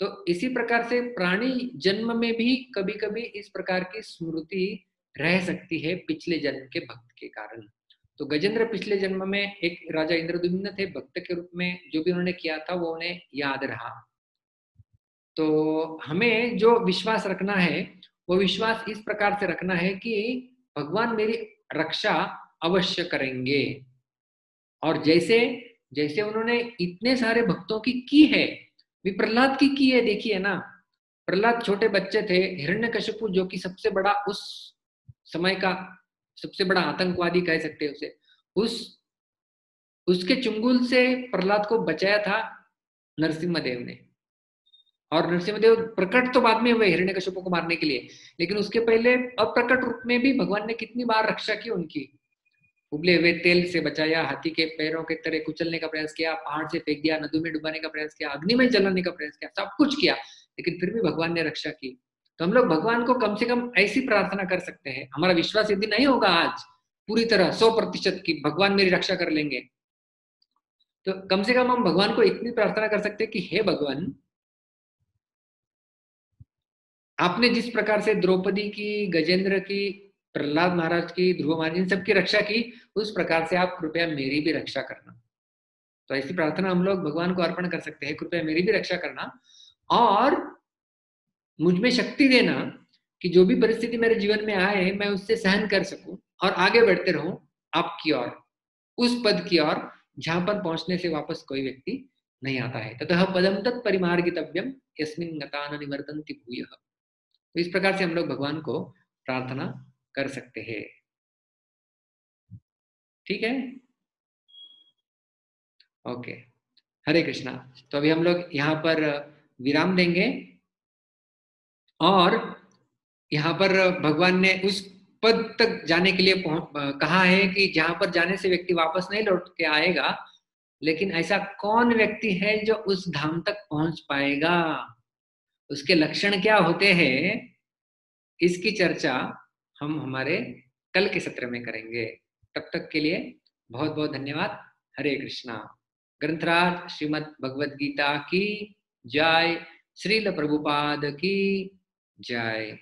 तो इसी प्रकार से प्राणी जन्म में भी कभी कभी इस प्रकार की स्मृति रह सकती है पिछले जन्म के भक्त के कारण। तो गजेंद्र पिछले जन्म में एक राजा इंद्रद्युम्न थे, भक्त के रूप में जो भी उन्होंने किया था वो उन्हें याद रहा। तो हमें जो विश्वास रखना है, वो विश्वास इस प्रकार से रखना है कि भगवान मेरी रक्षा अवश्य करेंगे। और जैसे जैसे उन्होंने इतने सारे भक्तों की है, भी प्रहलाद की है, देखिए ना, प्रहलाद छोटे बच्चे थे, हिरण्यकशिपु जो कि सबसे बड़ा उस समय का सबसे बड़ा आतंकवादी कह सकते हैं उसे, उसके चुंगुल से प्रहलाद को बचाया था नरसिम्हदेव ने। और नरसिम्हदेव प्रकट तो बाद में हुए हिरण्यकशिपु को मारने के लिए, लेकिन उसके पहले अप्रकट रूप में भी भगवान ने कितनी बार रक्षा की उनकी। उबले हुए तेल से बचाया, हाथी के पैरों के तरह कुचलने का प्रयास किया, पहाड़ से फेंक दिया, नदी में डुबाने का प्रयास किया, अग्नि में जलाने का प्रयास किया, सब कुछ किया, लेकिन फिर भी भगवान ने रक्षा की। तो हम लोग भगवान को कम से कम ऐसी प्रार्थना कर सकते हैं। हमारा विश्वास यदि नहीं होगा आज पूरी तरह 100% की भगवान मेरी रक्षा कर लेंगे, तो कम से कम हम भगवान को इतनी प्रार्थना कर सकते हैं कि हे भगवान, आपने जिस प्रकार से द्रौपदी की, गजेंद्र की, प्रहलाद महाराज की, ध्रुव महाराज, इन सबकी रक्षा की, उस प्रकार से आप कृपया मेरी भी रक्षा करना। तो ऐसी प्रार्थना हम लोग भगवान को अर्पण कर सकते हैं, कृपया मेरी भी रक्षा करना और मुझ में शक्ति देना कि जो भी परिस्थिति मेरे जीवन में आए मैं उससे सहन कर सकूं और आगे बढ़ते रहूं आपकी ओर, उस पद की ओर जहां पर पहुंचने से वापस कोई व्यक्ति नहीं आता है। ततः पदम तत् परिमार्गितव्यम यस्मिन् गता न निवर्तन्ति भूयः। तो इस प्रकार से हम लोग भगवान को प्रार्थना कर सकते हैं। ठीक है, ओके, हरे कृष्णा। तो अभी हम लोग यहाँ पर विराम देंगे और यहाँ पर भगवान ने उस पद तक जाने के लिए कहा है कि जहां पर जाने से व्यक्ति वापस नहीं लौट के आएगा, लेकिन ऐसा कौन व्यक्ति है जो उस धाम तक पहुंच पाएगा, उसके लक्षण क्या होते हैं, इसकी चर्चा हम हमारे कल के सत्र में करेंगे। तब तक के लिए बहुत बहुत धन्यवाद। हरे कृष्णा। ग्रंथराज श्रीमद् भगवद गीता की जय, श्रील प्रभुपाद की जय।